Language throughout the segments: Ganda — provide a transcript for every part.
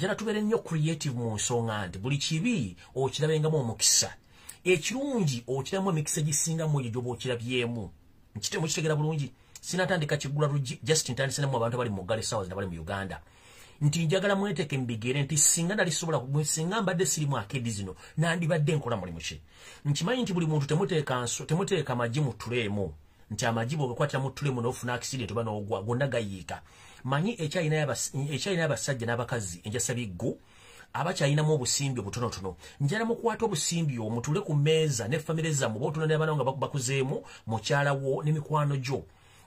njala tubere nnyo creative mu nsonga nti buli kibi okirabengamu omukisa ekirungi okiramu emikisa gisinga mu egyo bw'okirabyemu mukitegera bulungi sinatandika kigula rugi just ntandise namu abantu bali mu Uganda sawa na bali mu Uganda nti njagala mweteke mbigere nti singa nalisobola kumwesinga mbadde sirimu akedi zino nandibadde nkola mulimu ki nkimanyi nti buli muntu temuteeka amagi mu tuleemu nti amagi bw'ogakwatira mu tuleemu n'ofuna accident oba n'ogwa gonna gayiika manyi ekyalina abasajja n'abakazi enjasa biggu abakyalinamu obusimbi obutonotono njala mukwata obusimbi omutule ku mmeeza ne famire zammwe bootunanira abaana nga bakuzeemu mukyala wo n'emikwano gyo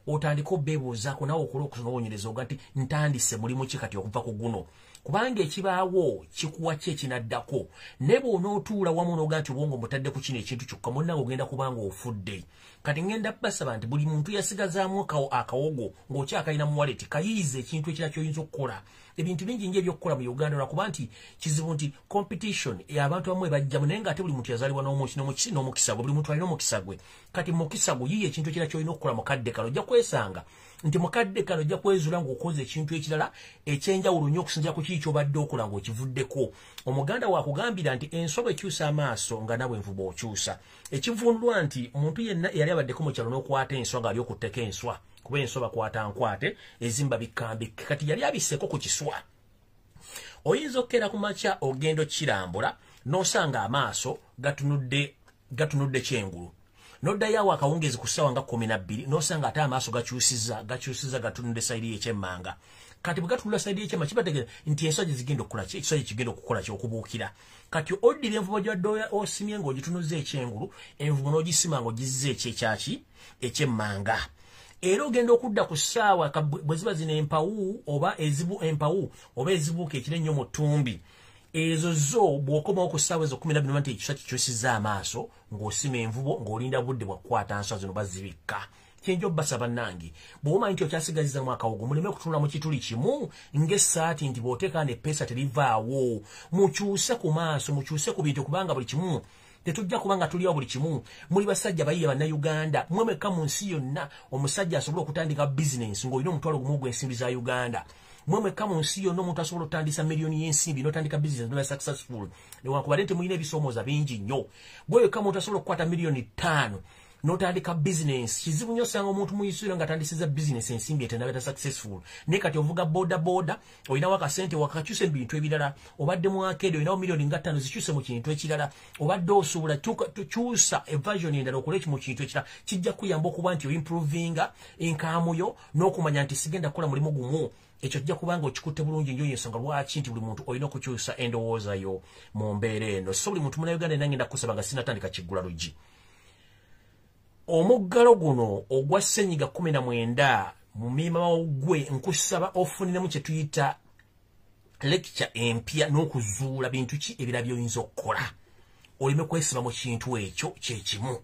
otandika obbeebuuzaako nawe okola okunoonyereza oga nti ntandise mulimu ki kati okuva ku guno kubanga ekibaawo kikuwa ki ekinaddako ne bw'onootuula wamu n'oga nti obwongo mutadde ku kino ekintu kyokka munnawe ogenda kubanga ofudde kati ngenda basaba nti buli muntu yasigazaamu akawogo ng'okyakalina mu waleti kayiiza ekintu ekira ky'oyinza okukola ebintu bingi ngi ebyokukola mu Uganda lwakuba nti kizibu nti competition abantu bamwe bajjamu naye ng'ate buli muntu yazaalibwa n'omukisa gwe buli muntu alina omukisa gwe kati mukisa gwe yiye ekintu ekira ky'olina okukola mu kadde kano ojja kwesanga nti mu kadde kano ojja kwezuula ng'okoze ekintu ekirala ekyenjawulo nnyo okusinziira ku kiki ky'obadde okola ng'okivuddeko omuganda wakugambira nti enswa bw'ekyusa amaaso nga nawe envuba okyusa ekivundwa nti omuntu yenna eyali abaddeko mu kyalo n'okwata enswa ng'ali okutteko enswa kuba enswa bakwata nkwate ezimba bikambike kati yali abiseko ku kiswa oyinza okukera ku makya ogenda okirambula n'osanga amaaso gatunudde kyengulu n'oddayo awo akawungeezi ku ssaawa nga 12 n'osanga ate amaaso gakyusiza gatunudde sayidi y'ekyemmanga kati bwe gatunula sayidi y'ekyemmanga kibategeeza nti enswa gye zigenda okukola ki ekiswa gye kigenda okukola ki okubuukira kati oddira envubo gy'odde osimye ng'ogitunuza ekyengulu envubo n'ogisima ng'ogizza ekyeki ekyemmanga era ogenda okudda ku ssaawa bwe ziba zino empawu oba ezibuuka ekiro ennyo mu ttumbi ezo zo bw'okomawo ku ssaawa ezo 12 nti ekiswa kikyusiza amaaso ng'osima envubo ng'olinda budde bwakukwata nswa zino bazibikka kyenjo basaba nange bw'omanyi nti okyasigaziza mu akawogo muleme kutunula mu kituli kimu ng'essaati nti bw'oteeka n'eppeesa terivaawo mukyuse ku maaso mukyuse ku bintu kubanga buli kimu tetujja kubanga tuliyo buli kimu muli basajja bayiye bannayuganda mwemeka mu nsi yonna omusajja asobola okutandika bizinensi ng'olina omutwalo gumu gw'ensimbi za Uganda mwemeka mu nsi yonna omuntu asobola okutandisa miliyoni y'ensimbi n'otandika bizinensi n'oba successful newankubadde nti mulina ebisoomooza bingi nnyo gweweka omuntu asobola okukwata miliyoni 5 n'otandika bizinensi kizibu nnyo osanga omuntu muyisiro nga atandisiza bizinensi ensimbi etenabeta successful naye kati ovuga boda olinawo akasente wakakyuse mu bintu ebirala obadde mu akedi olinawo miliyoni nga 5 zikyuse mu kintu ekirala obadde osuubula tukyusa evasion endala okola mu kintu ekirala kijja kuyamba okuba nti oimprovinga enkaamuyo n'okumanya nti sigenda kukola mulimu gumu ekyo kijja kubanga okikutte bulungi nnyo y'ensonga lwaki nti buli muntu olina okukyusa endowooza yo mu mbeera eno so buli muntu munnayuganda nange ndakusaba nga sinatandika kiggula luggi omuggalo guno ogwa ssenyiga 19 mu mima gwe nkusaba ofuniremu kye tuyita lecture empya n'okuzuula bintu ki ebira by'oyinza okukola oleme kwesiba mu kintu ekyo kyekimu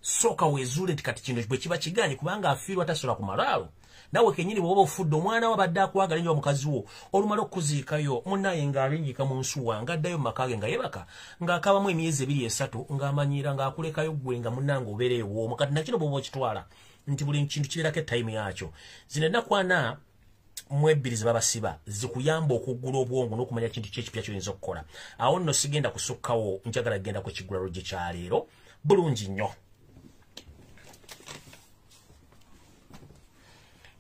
sooka weezuule nti kati kino bwe kiba kigaanye kubanga afiirwa tasola ku malaalo nawe kenyini bw'oba ofudde omwana wabadde akwagala nnyo mukazi wo olumala okuziikayo munnaye ng'alinnyika mu nsuwa ng'addayo mu maka ge nga yebaka ng'akabamu emyezi 2-3 ng'amanyira ng'akulekayo gwe nga munnange obeera ewoomu kati nakino bw'oba okitwala nti buli kintu kibeerako etime yakyo zino ennaku 4 mu 2 zibabasiba zikuyamba okuggula obwongo n'okumanya kintu kyekipya kyoyinza okukola awo nno sigenda kusukkawo njagala kugenda ku kiggula luggi kyaleero bulungi nnyo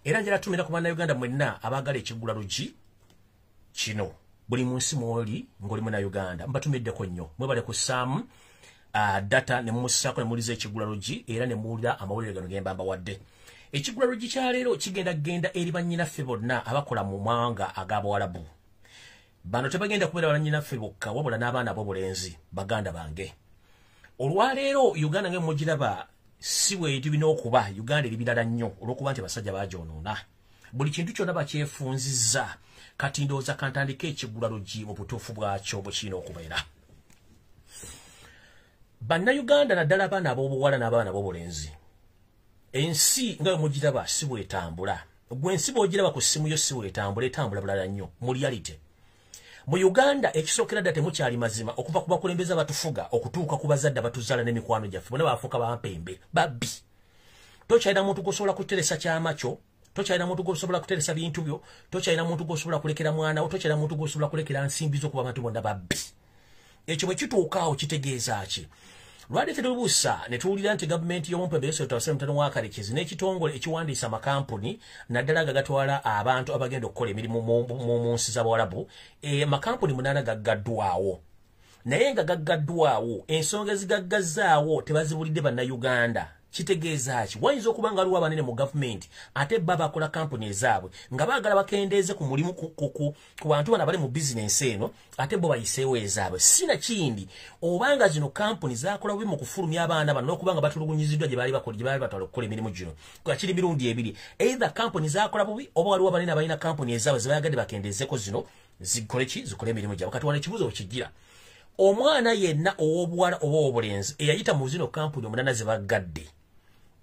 era njala tumira ku bannayuganda mwenna abaagala ekiggula luggi kino buli munsi mwoli ng'oli munnayuganda mbatumiddeko nnyo mwebale kussaamu data ne mumussaako ne muwuliza ekiggula luggi era ne muwulira amawulire gano gemba mbawadde ekiggula luggi kyaleero kigenda eri bannyinaffe bonna abakola mu mawanga ag'Abawarabu bano tebagenda kubeera bannyinaffe bokka wabula n'abaana ab'obulenzi baganda bange olwaleero Uganda nga mugiraba si bwe tubina okuba Uganda eri birala nnyo olw'okuba nti basajja bagyonoona buli kintu kyonna bakyefunzizza kati ndowooza kantandika ekiggula luggi mu butuufu bwakyo bwe kirina okubeera bannayuganda naddala abaana ab'obuwala n'abaana ab'obulenzi ensi nga bwe mugiraba si bwetambula gwe ensi bw'ogiraba ku ssimu yo si bwetambula etambula bulala nnyo mu reality mu Uganda ekisookera ddala temukyali mazima okuva ku bakulembeze abatufuga okutuuka ku bazadde abatuzaala n'emikwano gyaffe bonna baafuuka bampembe babbi tokyalina muntu gosobola kuteresa kyama kyo tokyalina muntu gosobola kuteresa bintu byo, tokyalina muntu gosobola kulekera mwana wo, tokyalina muntu gosobola kulekera nsimbi zo kuba abantu bonna babbi. Ekyo bwe kituukaawo kitegeeza ki? Lwaleetera obuusa ne tuwulira nti gavumenti y'Omutabbizi Mutano wa Karekezi n'ekitongole ekiwandiisa amakampuni naddala gagatwala abantu abagenda okukola emirimu mu nsi z'Abawarabu, amakampuni 8 gaggaddwawo. Naye nga gaggaddwawo, ensonga ezigaggazzaawo tebazibulidde bannayuganda. Kitegeeza ki? Wayinza okuba nga waliwo abanene mu gavumenti ate baba bakola kampuni ezaabwe nga baagala bakendeeze ku mulimu ku bantu bana bali mu bizinensi eno ate bo bayiseewo ezaabwe. Sina kindi obanga zino kampuni zakola bubi mu kufulumya abaana bano n'okuba nga batulugunyiziddwa gye baali batwala okukola emirimu gino. Kiri mirundi ebiri. Either kampuni zakola bubi oba waliwo abanene abalina kampuni ezaabwe ze bayagadde bakendeezeko zino zikole ki? Zikole emirimu gyabwe. Kati wano ekibuuzo wekigira. Omwana yenna ow'obuwala oba ow'obulenzi eyayita mu zino kampuni 8 ze baggadde,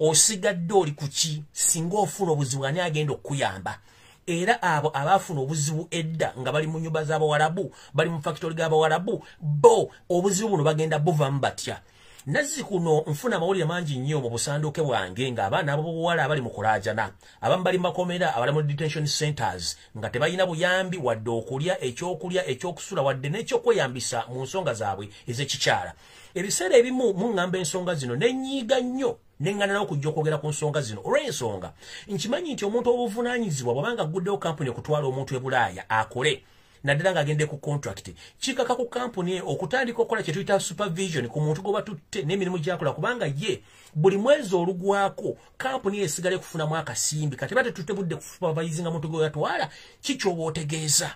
osigadde oli kuki singa ofuna obuzibu ani agenda okuyamba? Era abo abaafuna obuzibu edda nga bali mu nyumba z'Abawarabu, bali mu factory g'Abawarabu, bo obuzibu buno bagenda buvamu batya? Nazzi kuno nfuna amawulire mangi nnyo mu busanduke bwange ng'abaana ab'obuwala abali mu kulaajana, abamu bali makomera, abali mu detention centers nga tebalina buyambi wadde okulya, ekyokusula wadde n'ekyokweyambisa mu nsonga zaabwe ez'ekikyala. Ebiseera ebimu muŋŋamba ensonga zino n'ennyiiga nnyo nengana n'okujja okwogera ku nsonga zino olw'ensonga nkimanyi nti omuntu obuvunaanyizibwa bw'abanga aguddewo kampuni okutwala omuntu e Bulaaya akole naddala ng'agende ku contract kikaka ku kampuni okutandika okukola kye tuyita supervision ku muntu gwe batutte n'emirimu gy'akola kubanga ye buli mwezi olugwako kampuni esigale kufunamu akasimbi kati batetutte budde kusupervisinga muntu gwe yatwala kikyoba otegeeza.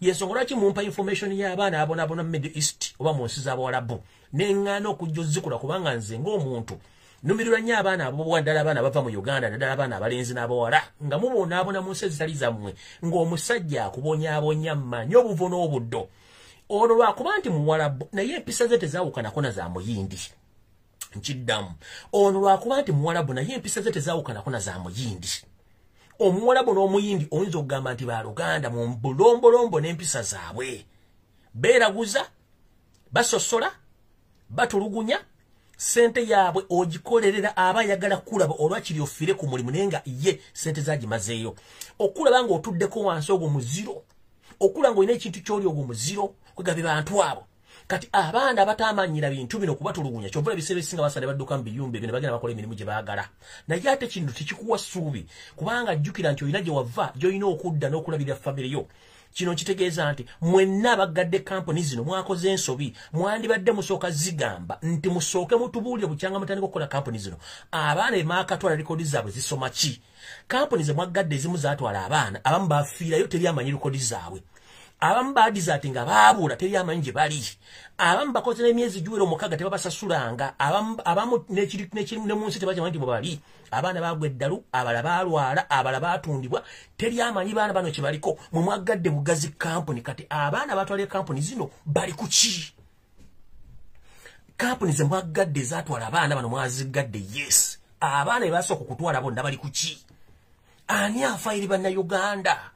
Yensonga lwaki mumpa information y'abaana abonaabona mu Middle East oba mu nsi z'Abawarabu neŋŋaana okujja ozzikula kubanga nze ng'omuntu numirirwa nnyo abaana abo ddala abaana bava mu Uganda naddala abaana abalenzi n'abawala nga mubonaabona mu nsi ezitali zammwe ng'omusajja akubonyaabonya mmanyi obuvo n'obuddo ono lwakuba nti muwalabu naye empisa ze tezaawukanako na za muyindi. Nkiddamu ono lwakuba nti muwalabu naye empisa ze tezaawukanako na za muyindi. Omuwalabu n'omuyindi oyinza okugamba nti baaluganda mu bulombolombo n'empisa zaabwe beeraguza basosola batulugunya sente yaabwe ogikolerera abayagala kulaba olwakiri ofire ku mulimu nenga ye sente zagimazeeyo okulaba nga otuddeko wansi ogwo muziro okula nga olina ekintu kyoli ogwo muziro kwegabe bantu abo kati abaana abatamanyira bintu bino kubatulugunya kyovula biseera ebisinga basale badduka mu biyumba bino bagenda bakola emirimu gye baagala naye ate kintu tekikuwa ssuubi kubanga jjukira nti olina gye wava gy'olina okudda n'okulabirira famire yo. Kino kitegeeza nti mwenna abaggadde kampuni zino mwakoze ensobi mwandibadde musooka zigamba nti musooke mutubuulire bukyanga mutandika okukola kampuni zino abaana emaakatwala likodi zaabwe zisoma ki? Kampuni ze mwaggadde ezimu zaatwala abaana abamu bafiirayo teri amanyi likodi zaabwe, abamu baadiza ati nga baabula teri amanyi gye bali, abamu bakoze n'emyezi giwera 6 tebabasasulanga, abamu n'ekirimu ne mu nsi tebakimanyi nti bwe bali, abaana baagwa eddalu, abala baalwala, abala baatundibwa, teri amanyi baana bano kye baliko. Mwe mwaggadde bugazi kampuni kati abaana batwala kampuni zino bali ku ki? Kampuni ze mwaggadde zaatwala abaana bano mwaziggadde yes, abaana be basooka okutwala bonna bali ku ki? Ani afa eri bannayuganda?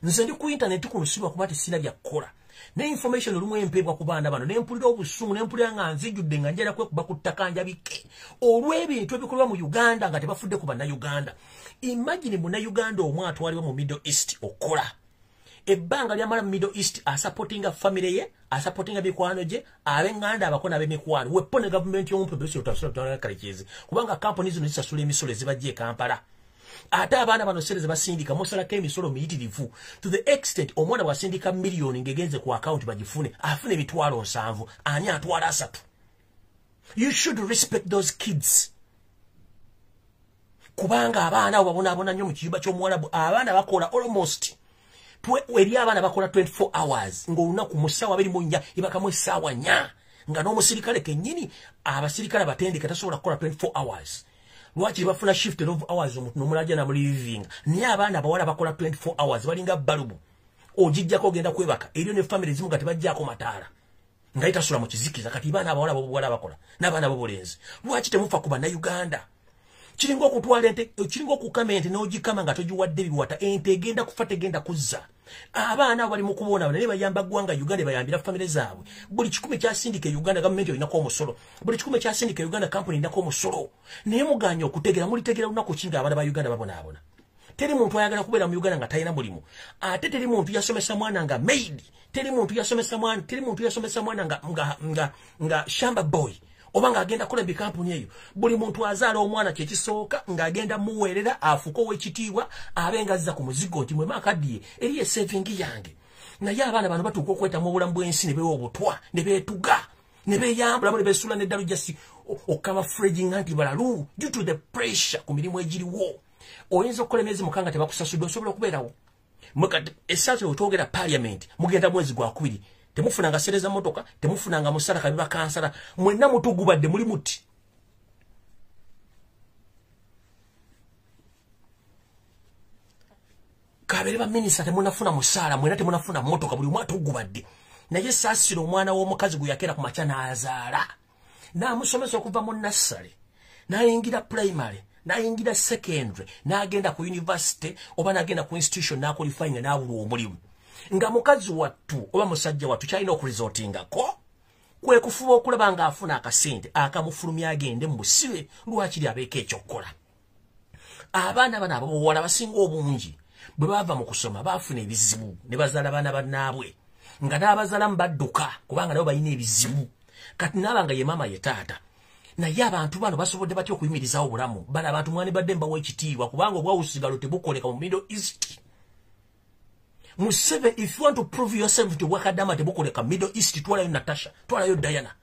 Nze ndi ku internet kuno siba kuba tesina bya kukola ne information olumu empebwa ku baana bano nempulira obusungu nempulira nga nzijudde nga njala kwekuba ku ttaka njabike olw'ebintu ebikolwa mu Uganda nga tebafudde ku bannayuganda. Imagine munnayuganda omwe atwalibwa mu Middle East okola ebbanga lyamala mu Middle East asupportinga family ye, asupportinga mikwano gye, ab'enganda abakona ab'emikwano wepo ne gavumenti y'Omutabbizi Mutano Karekezi kubanga kampuni zino zisasula emisolo ezibajja e Kampala. Ate abaana bano sere ze basindika musalako emisolo miyitirivu to the extent omwana bwasindika miliyoni ngegenze ku account bagifune afune emitwalo 7 ani atwala 3. You should respect those kids kubanga abaana babonabona nnyo mu kiyumba ky'omuwalabu abaana bakola almost eri abaana bakola 24 hours ng'olunaku mu ssaawa 24 ibakamu essaawa 4 nga n'omusirikale kennyini abasirikale abatendeke tasobola kukola 24 hours. Lwaki bafuna shift of hours omuntu n'omulaja na living naye abaana bawala bakola 24 hours balinga balubu ogijjako ogenda kwebaka eriyo ne family zimu nga tebajjako mataala nga itasula mu kizikiza kati baana abawala bobwala bakola n'abaana bobulenzi. Lwaki temufa ku bannayuganda? Kiringo okutwala ente, kiringo okukama ente n'ogikama nga togiwadde biwata ente egenda kufa tegenda kuzza. Abaana bali mu kubona ne bayamba ggwanga Uganda bayambira family zaabwe. Buli 10 kyasindika Uganda gavumenti inako omusolo. Buli 10 kyasindika Uganda company inako omusolo. Naye muganya okutegera mulitegera lunaku kinga abaana ba Uganda babona. teri muntu ayagala kubeera mu Uganda nga talina mulimu ate teri muntu yasomesa mwana nga maid teri muntu yasomesa mwana nga shamba boy obanga agenda kula bikampuni eyo buli muntu azaala omwana kyekisooka ng'agenda muweerera afuko w'ekitiibwa abenga azza ku muzigo nti mwe makaddiye eriye saving yange naye abaana bano batuuka okwetamu obulamu bw'ensi ne beewa obutwa ne beetuga ne beeyambulamu ne beesula n'eddalu jasi okaba fredging anti balalu due to the pressure ku mirimu egiriwo oyinza okukola emyezi mukanga tebakusasudde osobola okubeerawo essaawa otwogera parliament mugenda mwezi gwa 2 temufunanga sereza motoka temufunanga musala kabiba kansala mwenna mutugubadde muli muti kabere ba minister temunafuna musala mwenna temunafuna motoka buli mwatu gubadde naye saasiro omwana w'omukazi guyakera ku machana azaala n'amusomesa okuva mu nursery n'ayingira primary n'ayingira secondary n'agenda ku university oba n'agenda ku institution n'aqualifying n'abulwa omulimu nga mukazi wattu oba musajja wattu kyalina okuresortingako kwe kufuba okulaba ng'afuna akasente akamufulumya agende mu busibe lwakiri abeeko ekyokukola abaana bano ab'obuwala basinga obungi bwe baava mu kusoma baafuna ebizibu ne bazaala baana bannaabwe nga n'abazaalamu badduka kubanga nabo balina ebizibu kati naaba nga ye maama ye taata naye abantu bano basobodde batya okuyimirizawo obulamu bano abantu mwandibadde mbawa ekitiibwa kubanga obwawusigalo tebukoleka mu Middle East Museve, if you want to prove yourself to wakadama tebukoleka Middle East twalayo Natasha twalayo Diana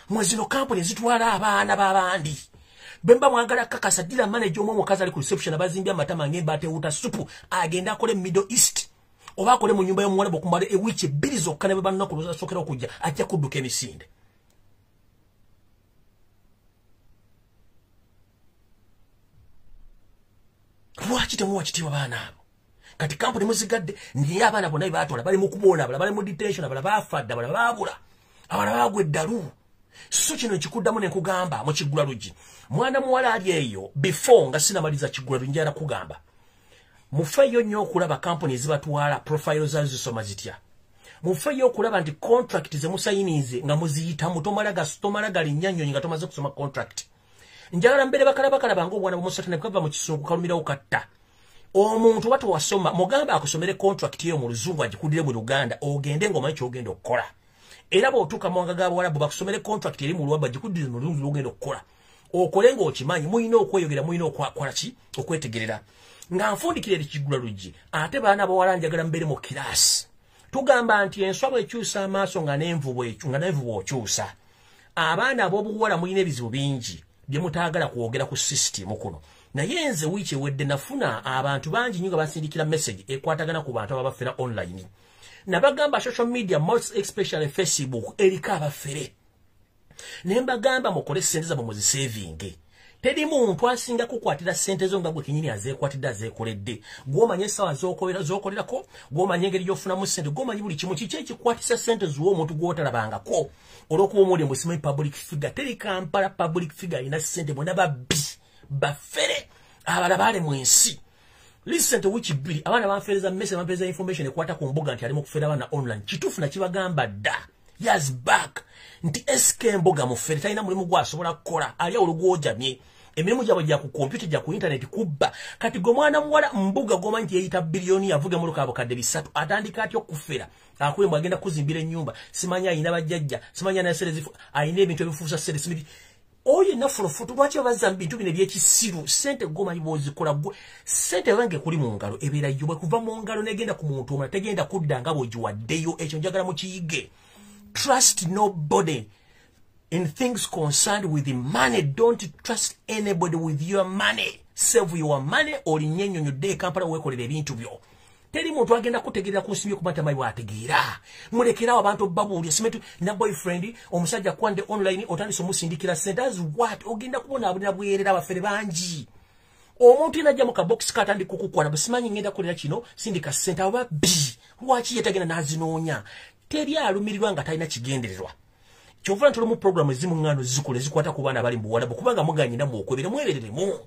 mwezino kampuni zitwala abaana b'abandi bemba mwagala kakasa dila manager omwo mukazi ali ku reception abazimbya amatama ngemba atewuta supu agenda akole Middle East oba akole mu nyumba y'omuwala bokumala ewiki 2 zokka ne babanna ku sokera okujja ajja kudduka emisinde lwaki temuwa kitiibwa baana abo kati kampuni muzigadde naye abaana bonna baatwala bali mu kuboona abala bali mu detention abala baafadde abala baabula abala baagwa eddalu so kino kikuddamu ne nkugamba mu Kiggula Luggi mwana muwala ali eyo before nga sinamaliza Kiggula Luggi njala kugamba mufeeyo nnyo okulaba kampuni ezibatwala profile zazo zisoma zitya mufeeyo okulaba nti contract ze musayinize nga muziyitamu tomala linnyannyonyi nga tomaze kusoma contract njagala mbere bakalaba ng'obwana bw'omusatane bukava mu kisungu kalumira okatta omuntu batu wasoma mugamba akusomere contract yo mu luzungu agikuddire mu Uganda ogende ng'omanyi ky'ogenda okukola era bw'otuuka mu wanga g'Abawarabu bakusomere contract eri mu Luwaba agikuddire mu luzungu lw'ogenda okukola okole ng'okimanyi muyina okweyogera muyina okwakola ki okwetegerera nga nfundikira eri Kiggula Luggi ate baana bawala njagala mbere mu kiraasi tugamba nti enswa bw'ekyusa amaaso nga n'envu bw'okyusa abaana ab'obuwala muyina ebizibu bingi bye mutaagala kwogera ku system kuno naye nze wiiki ewedde nafuna abantu bangi nnyo nga basindikira message ekwatagana ku bantu ababafera online nabagamba social media most especially Facebook eriko abafere ne mbagamba mukole ssente zammwe muzisevinge teri muntu asinga kukwatira ssente zo nga gwe kinyini azeekwatidde azeekoledde gw'omanya essaawa z'okolerako gw'omanya engeri gy'ofunamu ssente gw'omanya buli kimu kiki ekikwatisa ssente ziwa omuntu gw'otalabangako olw'okuba omuli musimanyi public figure teri Kampala public figure alina ssente bonna babbi bafere abala baale mu ensi listen to wiki bbiri abaana banfereza message banfereza information ekwata ku mbuga nti ali mu kufera abaana online kituufu nakibagamba dda years back nti SK mboga mufere talina mulimu gwasobola kukola ali olugwojamye emirimu gyabwe gya ku computer gya ku internet kubba kati gwe mwana muwala mbuga goma nti yeyita biliyoni avuga mu lukabo kadde bisatu atandika atyo kufera akule mwagenda kuzimbira ennyumba simanya ayina bajjajja simanya na serezifu ayina ebintu ebifuusa seresimiti oye nafulo futu lwaki baza bintu bine by'ekisiru sente goma ibozikola gwe sente wange kuli mu ngalo ebeera yobwe kuva mu ngalo negenda ku muntu omulala tegenda kudda nga bw'ogiwaddeyo ekyo njagala mu kiyige trust nobody in things concerned with the money. Don't trust anybody with your money. Save your money or nyennyonnyodde Kampala weekolera ebintu byo. Teri muntu agenda kutegerera ku nsimbi kumata mayi wategeera. Mulekerawo abantu babuulya simetu na boyfriend omusajja kwande online otandise omusindikira ssente as what ogenda kubona abulira bwerera abafere bangi. Omuntu inajja mu kabox katandika okukwana basimanyi ngenda kolera kino sindika ssente ababbi. Lwaki yetagenda nazinoonya? Teri alumirirwa nga talina kigendererwa. Kyovula ntolo mu programu ezimu ngano zikule zikwata ku baana bali mu Buwarabu kubanga muganyina mu okwebera mwebereremu.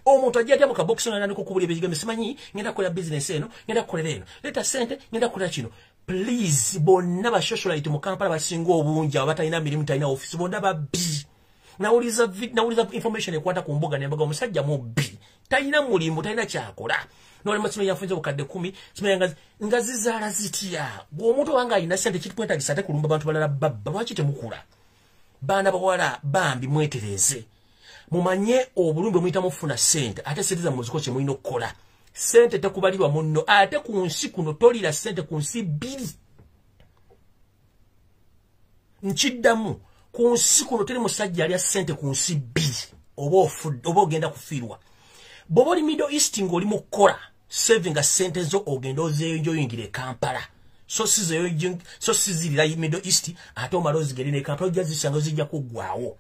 Omuntu ajja mu kabox n'andika okubula ebigambo simanyi ngenda kola business eno ngenda kolera eno leta sente ngenda kolera kino. Please bonna ba socialite mu Kampala basinga obungi abatalina mirimu talina office bonna babbi. nawuliza information ekwata ku mbuga ne mbaga omusajja mubbi talina mulimu talina kyakola nole masimo yafunze obukadde 10 simayanga ngazizaala zitya bw'omuntu wanga alina sente kitwetagisa ate kulumba abantu balala babba lwaki temukula baana bawala bambi mwetereze mumanye obulumbe muyita mufuna sente ate sente za muziko kye mulina okukola sente tekubalirwa munno ate ku nsi kuno tolira sente ku nsi bbiri nkiddamu ku nsi kuno teri musajja alya sente ku nsi bbiri oba ogenda kufiirwa bw'oba oli Middle East ng'oli mu kukola saving sente zo ogenda ozeeyongere Kampala so sizirira Middle East ate omala ozigere ne Kampala ojja zisanga zijja kuggwaawo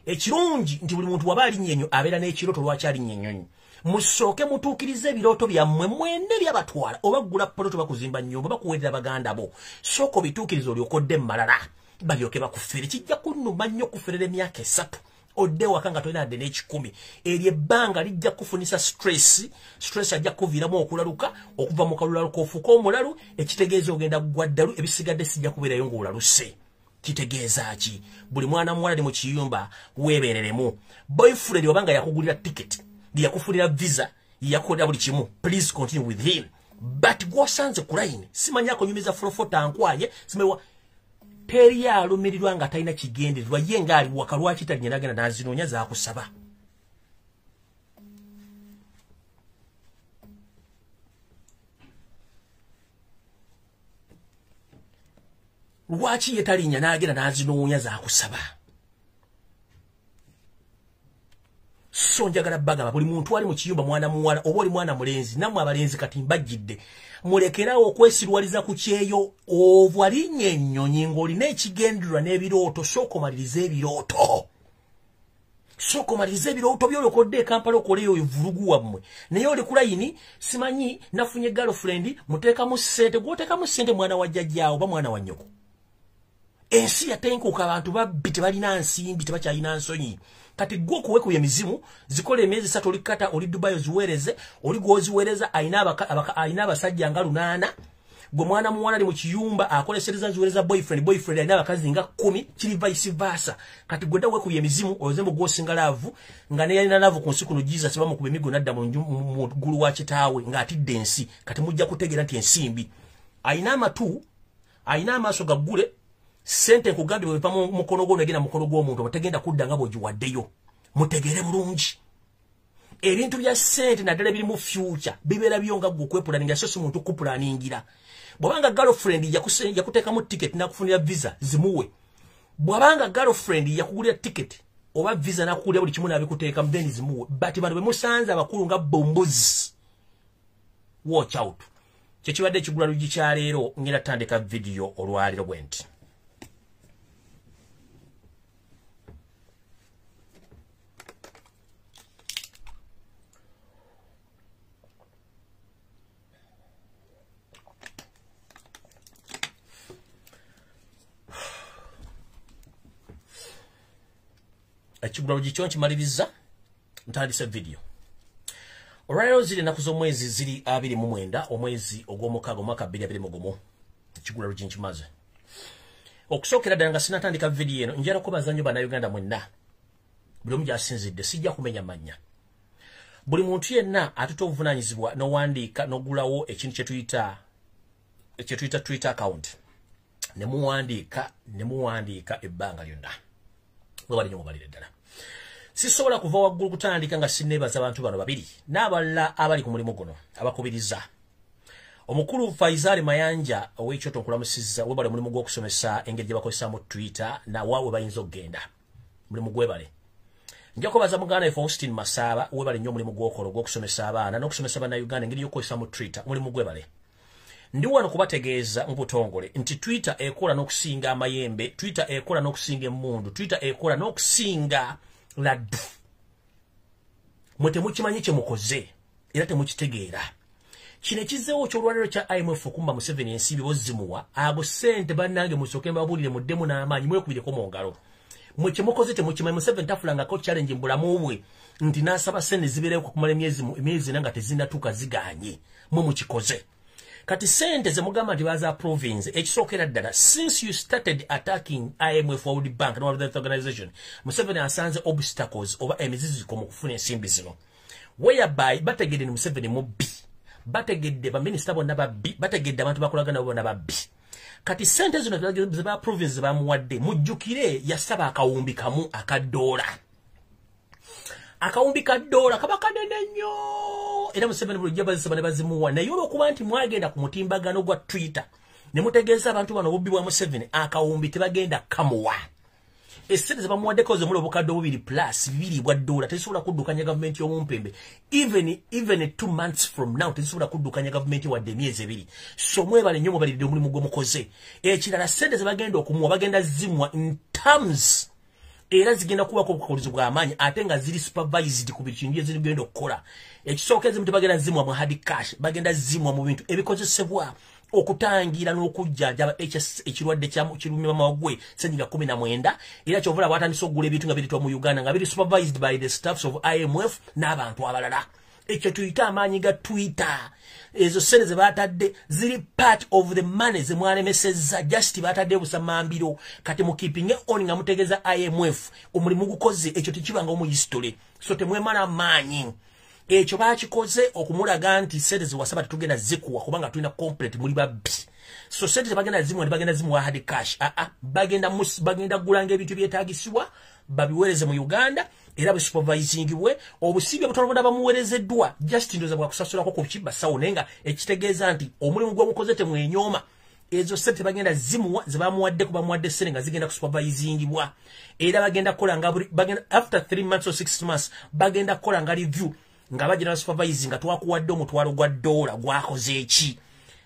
ekirungi nti buli muntu waba alinnyo abeera n'ekirooto lwaki alinnyo musooke mutuukirize ebirooto byammwe mwene byabatwala oba gula poloto bakuzimba nnyumba bakuweerera baganda bo sooka obituukirize olyokodde mmalala balyoke bakufere kijja kunnuma nnyo okuferera emyaka 3 odde wakanga tolina adde n'ekikumi eryo ebbanga lijja kufunisa stress ajja kuviiramu okulaluka okuva mu kalulaluka ofuuka omulalu ekitegeeza ogenda gwaddalu ebisigadde sijja kubeerayo ng'olaluse kitegeeza ki buli mwana muwala ali mu kiyumba weebereremu boyfriend obanga yakugulira ticket yakufunira visa yakola buli kimu please continue with him but gwosanze ku line simanya akonyumiza fulofota ankwanye simewa teri yalumirirwa nga talina kigendererwa ye ngaali waka lwaki talinya nagenda nazinoonya zaakusaba lwaki ye talinya nagenda nazinoonya zaakusaba so njagala bagaba buli muntu ali mu kiyumba mwana muwala oba oli mwana mulenzi nammwe abalenzi kati mbajjidde mulekerawo okwesirwaliza ku kyeyo ovwalinnya ennyonyi ng'olina ekigendererwa n'ebirooto sooka omaliriza ebirooto by'olokodde Kampala okoleyo oyo vulugu wammwe naye oli ku layini simanyi nafunye girlfriend muteekamu ssente gw'oteekamu ssente mwana wa jjajjaawo oba mwana wa nnyoko ensi yatenkuuka abantu babbi tebalina nsimbi tebakyalina nsonyi kati gwo kuweku ya mizimu zikole emyezi 3 olikata oli Dubai oziwereze oli gwoziwereza aina abasajja nga 8 gwe mwana muwala ali mu kiyumba akolesereza ziwereza boyfriend aina abakazi nga 10 kiri vice versa kati gwenda weku ya mizimu ozembo gwosinga laavu nga ne yalina laavu ku nsi kuno Jesus bamu kube migo nadda mu gulu wa kitaawe nga atidde ensi kati mujja kutegera nti ensimbi aina amatu aina amaaso gaggule sente nkugambye bwe pamu mukono gwo negenda mukono gwo omuntu bategenda kudda nga bojiwaddeyo mutegere bulungi ebintu bya sente naddala biri mu future bibeera byonga gwe okwepulaninga so si muntu kupulaningira bwabanga girlfriend yakuteekamu ticket nakufunira visa zimuwe bwabanga girlfriend yakugulira ticket oba visa nakugulira buli kimu nabikuteeka mudeni zimuwe but bantu bemusanze abakulu nga bombozi watch out kyekibadde ekigula lugi kya leero ngenda tandika video olwaliro bwenti ekigula gicho nkimaliriza ntandise video olwaliro ziri ennaku z'omwezi ziri 29 omwezi ogw'omukaaga omwaka 2021 ekigula lugi nkimaze okusookera ddala nga sinatandika video eno njala kubaza nnyo bannayuganda mwenna buli omu gy'asinzidde sijja kumenya mannya buli muntu yenna atuta obuvunaanyizibwa n'owandiika n'ogulawo ekintu kye tuyita Twitter account ne muwandiika ebbanga lyonna webali nnyo mubalire ddala sisobola kuva waggulu kutandika nga sinneebaza abantu bano babiri n'abalala abali ku mulimu guno abakubiriza omukulu Faisal Mayanja ow'ekyoto nkulamusizza webale omulimu gw'okusomesa engeri gye bakozesaamu Twitter nawaawe bayinza okugenda mulimu gwebale nja kubaza muganda Faustin Masaba webale nnyo omulimu gw'okola ogw'okusomesa abaana n'okusomesa bannayuganda engeri y'okukozesaamu Twitter mulimu gwebale ndi wano kubategeeza mu butongole nti Twitter ekola n'okusinga amayembe Twitter ekola n'okusinga emmundu Twitter ekola n'okusinga laddu mwe temukimanyi kye mukoze era temukitegeera kino ekizeewo ky'olwaliro kya IMF okumba Museveni ensimbi bozimuwa ago ssente bannange musooke mbabulire muddemu n'amaanyi mwekubireko mu ngalo mwe kye mukoze temukimanyi Museveni tafulangako challenge mu bulamu bwe nti n'asaba ssente zibeerewo kumala emyezi nga tezinnatuuka ziganye mwe mukikoze kati sente ze mugamba nti baza province ekisookera ddala since you started attacking IMF World Bank and World Health Organization Museveni asanze obstacles oba emizizo mu kufuna ensimbi zino whereby bategedde ni Museveni mubbi bategedde baminisita bonna babbi bategedde abantu bakolagana bonna babbi kati sente zino za province bamuwadde mujjukire yasaba akawumbi kamu akadoola akawumbi kadoola kaba kanene nnyo era Museveni bulijjo bazisaba ne bazimuwa naye olwokuba nti mwagenda ku mutimbagano gwa Twitter ne mutegeeza abantu bano obubbi bwa Museveni akawumbi tebagenda kamuwa esente ze bamuwaddeko zomuli obukadde obubiri plus bibiri bwa ddoola tezisobola kuddukanya gavumenti y'omumpembe even 2 months from now tezisobola kuddukanya gavumenti wadde emyezi ebiri so mwebale nnyo mubalidde omulimu gwe mukoze ekirala sente ze bagenda okumuwa bagenda zimwa in terms era zigenda kubako obukolezi bw'amaanyi ate nga ziri supervised ku buli kintu ezigenda okukola ekisookeze muti bagenda zimwa mu hard cash bagenda zimwa mu bintu ebikozesebwa okutangira n'okujjanjaba ekirwadde kirumira mawagwe senyiga 19 era kyovula bwatandise okugula ebintu nga biritwa mu Uganda nga biri supervised by the staffs of IMF n'abantu abalala ekyo tuyita amaanyi ga Twitter ezo sente ze batadde ziri part of the money ze mwalemesezza just batadde busamambiro kati mu keeping on nga mutegeza IMF omulimu gukoze ekyo tekibanga mu history so temwemala amaanyi ekyo bakikoze okumulaga nti sente ze wasaba tugenda zikuwa kubanga tulina complete muri babbi so sente bagenda zimwa bagenda zimwa hard cash bagenda gulanga ebintu byetagisibwa babiwereze mu Uganda era busupervising bwe obusibye butonda bamuwerezeddwa just ndoza bwa kusasulako ku kiba sawo nenga ekitegeeza nti omulimu gwo mukoze temwenyoma ezo sente bagenda zimuwa zebamuwadde kuba muwadde sente nga zigenda kusupervisingibwa era bagenda kola nga bagenda after 3 months or 6 months bagenda kola nga review nga bagenda supervising nga twakuwadde omutwalo gwa $1 gwakoze eki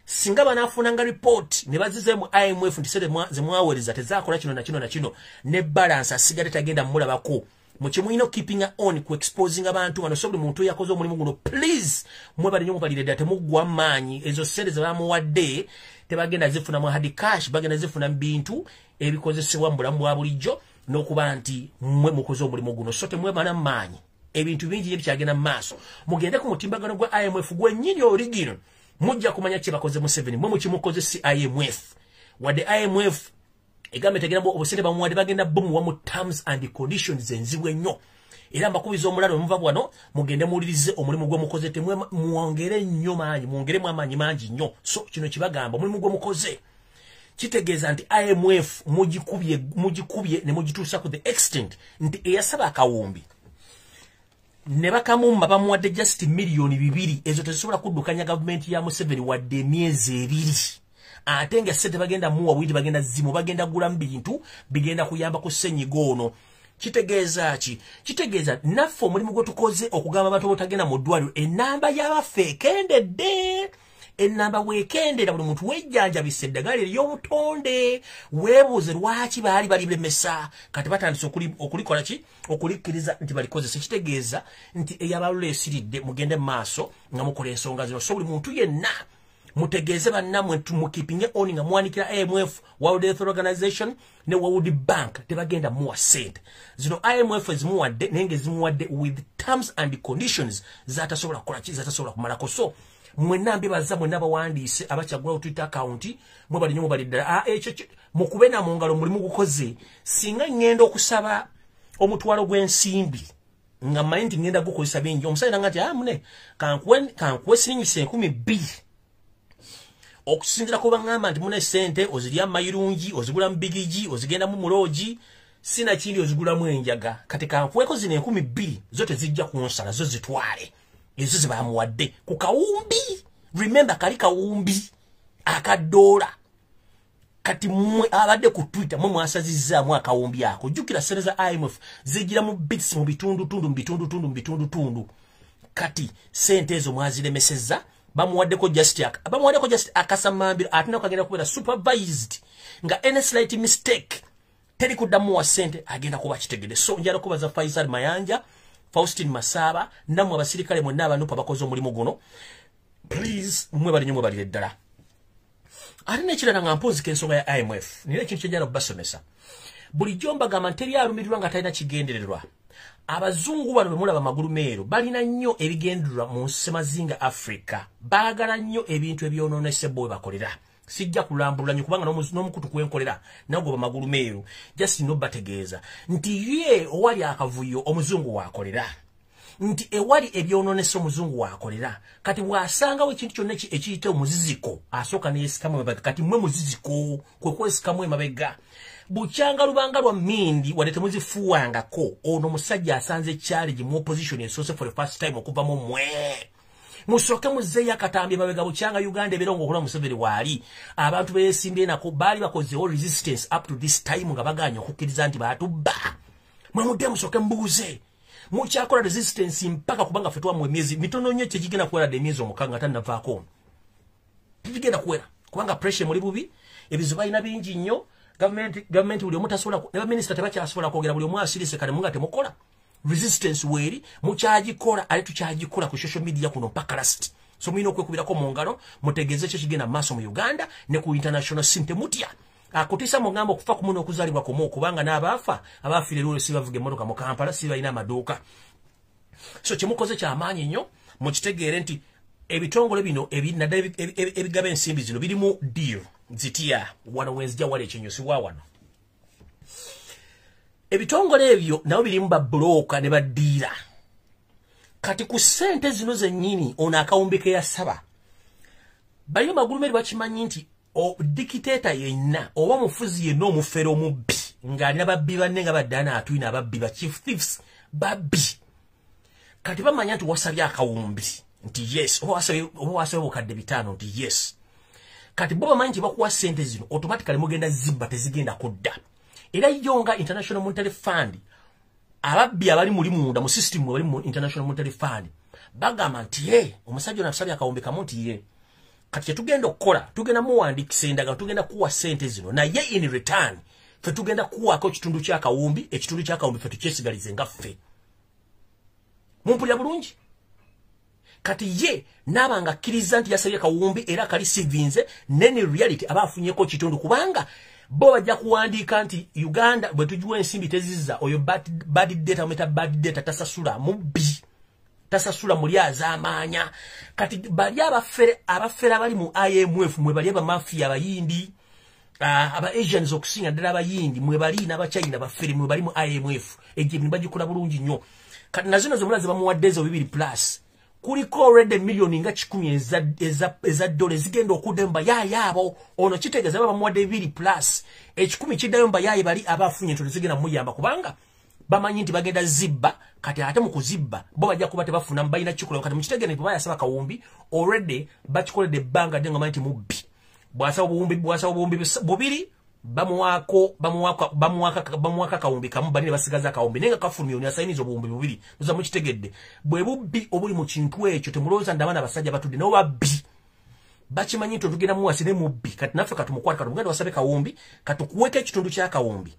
singa banafuna nga report ne bazize mu IMF nti sente zemwawereza tezakola kino na kino na kino ne balance asigale tagenda mulabako mukimuino keeping on ku exposing abantu bano sobuli muntu yakoze omulimu guno please mwebali nyo mubalire data mugwa manyi ezo sente zebamuwadde tebagenda zifuna mu hard cash bagenda zifuna bintu ebikozesebwa mu bulamu bwa bulijjo n'okuba nti mwe mukoze omulimu guno sote mwebana manyi ebintu bingi ebikyagenda maaso mugende ku mutimbagano gwa IMF gwe nnyini original mujja kumanya kye bakoze mu 7 mwe mukimukoze si IMF wadde IMF egambe tegenda obusente bamuwadde bagenda bomu wa mu terms and conditions enzibwe nnyo era mbakubiza omulalo muva bwano mugende muwulirize omulimu gwe mukoze temwe muongere nnyo maanyi muongeremu amaanyi mangi nnyo so kino kibagamba omulimu gwe mukoze kitegeeza nti IMF mugikubye ne mugituusa ku the extent nti eyasaba akawumbi ne bakamumba bamuwadde just milioni 2 ezo tezisobola kuddukanya gavumenti ya Museveni wadde emyezi 2 ate nga sente bagenda muwa bwiti bagenda zimu bagenda gula mbintu bigenda kuyamba ku ssenyiga ono kitegeeza ki kitegeeza naffe omulimu gwe tukoze okugamba abantu botagenda mu ddwaliro enamba y'abaffe ekendedde enamba weekendera buli muntu wejjanjabisa eddagala ery'obutonde weebuuze lwaki baali balimesa kati batandise okulikola ki okulikkiriza nti balikozesa kitegeeza nti eyabalula esiridde mugende mu maaso nga mukola ensonga zino so buli muntu yenna mutegeeze bannamwe mu keeping on nga mwanikira IMF World Health Organization ne World Bank tebagenda muwa sente zino IMF zimuwadde nenge zimuwadde with terms and conditions zatasobola kukola ki zatasobola kumalako so mwenna mbibaza mwenna bawandiise abakyagula Twitter account mwe bali nyo bali ddala ekyo mukubena mu ngalo mulimu gukoze singa ngenda okusaba omutwalo gw'ensimbi nga mind ngenda gukozesa bingi omusajja ngati mune kankwe sinyise 12 okusinzira ko bangamba nti mune sente ozirya mayirungi ozigula mbigiji ozigenda mu muloji sina kindi ozigula mu enjaga kati kankweko zine 12 zote zijja kunsala zo zitwale ezo zibamuwadde ku kawumbi remember kali kawumbi akadola kati mwe abadde ku Twitter mwe mwasazizza mu akawumbi ako jukira sente za IMF zigira mu bits mu bitundu kati sente ezo mwazilemesezza bamuwaddeko just akasamambiro atina kagenda kubera supervised nga any slight mistake teri kuddamu wa sente agenda kuba kitegede so njala kubaza Faisal Mayanja Faustin Masaba namwe abasirikale mwenna abanupa bakoze omulimu guno please mwe bali nyumwe bali ddala alina ekirala nga mpozi kensonga ya IMF nile kintu kyajala kubasomesa buli jomba gamba nteri alumirirwa nga talina kigendererwa abazungu bano bemula bamagulu meero balina nnyo ebigendera mu nsemazinga Africa baagala nnyo ebintu ebyononese bwe bakolera sijja kulambulula nyo kubanga n'omukutu kwenkolera nago bamagulu meero just no bategeeza nti ye owali akavuyo omuzungu wakolera nti ewali ebyononese omuzungu wakolera kati bwasangawo ekintu kyonna ekiyite omuziziko asooka neyeesikamu emabega kati mwe muziziko kwe kwesikamu emabega bukyanga lubanga lwa mindi wadde temuzifuwangako ono musajja asanze challenge mu opposition ensoose for the first time okuva mu mwe musooke muzzeeyo akatambi emabega bukyanga Uganda ebirongo okulwa Museveni waali abantu beesimbye nako baali bakozeewo resistance up to this time nga baganya okukkiriza nti baatubba mwe mudde musooke mbuuze mukyakola resistance mpaka kubanga fetwa mu emyezi mitono nnyo kyekigenda kuwera de emyezi omukaaga tannavaako kigenda kuwera kubanga pressure muri bubi ebizibu balina bingi nnyo government buli omu tasobola ne baminisita tebakyasobola kwogera buli omu asirise kale munga temukola resistance weeri mukyagikola ali tukyagikola ku social media kuno mpaka last so mulina okwekubirako mu ngalo mutegeeze ekyo kigenda maaso mu Uganda ne ku international scene temutya akutisa mugamba okufa ku muno okuzaalibwa kumu kubanga n'abaafa abaafire lwolo si bavuga emmotoka mu Kampala si balina amaduuka so kyemukoze kyamaanyi nnyo mukitegeere nti ebitongole bino ebigaba ensimbi zino birimu deal zitya wano wenzija wale ekyenyosi wa wano ebitongole ebyo nabo birimu babulooka ne baddiira kati ku ssente zino zennyini ono akawumbi ke yasaba baliyo magulu meeri bakimanyi nti dikiteeta yenna oba mufuzi yenna omufere omubbi ng'alina babbi banne nga baddaana atuyina ababbi ba chief thieves babbi kati bamanya nti wasabye akawumbi nti yes oba wasabye bukadde 5 nti yes kati bo bamanyi nti bakuwa ssente zino automatically mugenda zibba tezigenda kudda era yonga International Monetary Fund ababbi abali muli munda mu system abali mu International Monetary Fund bagamba nti omusajja onasabye akawumbi kamu nti ye kati tugenda okukola tugenda muwandikisa endagano tugenda kuwa ssente zino naye in return fe tugenda kuwaako ekitundu ky'akawumbi fe tukyesigalize nga ffe mumpulira bulungi kati ye nabanga akkiriza nti yasabye kawumbi era kali sivinze neni reality abafunyeko kitundu kubanga bo bajja kuwandiika nti Uganda bwe tujuwa ensimbi tezizza oyo bad data tasasula mubbi tasasula muli azamaanya kati bali abafere abali mu IMF mwe bali abamafia abayindi aba Asians okusinga ddala abayindi mwe bali n'abachina bafere mwe bali mu IMF ejjini bagikola bulungi nnyo kati nazino zomulaze bamuwaddezo 2 plus kuliko already million nga 10 eza dola zigenda okudemba yaabo ono kitegeeza bamuwadde 2 plus ekikumi kiddayo mba yayi bali abafunye nto zigenda muyamba kubanga bamanyi nti bagenda zibba kati ate mu kuzibba bo bajja kuba tebafuna mbayina kikola kati mukitegene bwe bayasaba kawumbi already bakikoledde ebbanga ddenga manyi nti mubbi bwasaba obuwumbi bubiri bamuwaka kawumbi kamu bali ne basigaza kawumbi nenga kafulumya oni asayiniza obuwumbi bubiri oza mukitegedde bwe bubbi obuli mu kintu ekyo temulowooza ndabana abasajja batudde nawo babbi bakimanyi nti otugenda muwasi ne mubbi kati naffe katumukwata katumugenda wasabe kawumbi katukuweka ekitundu kya kawumbi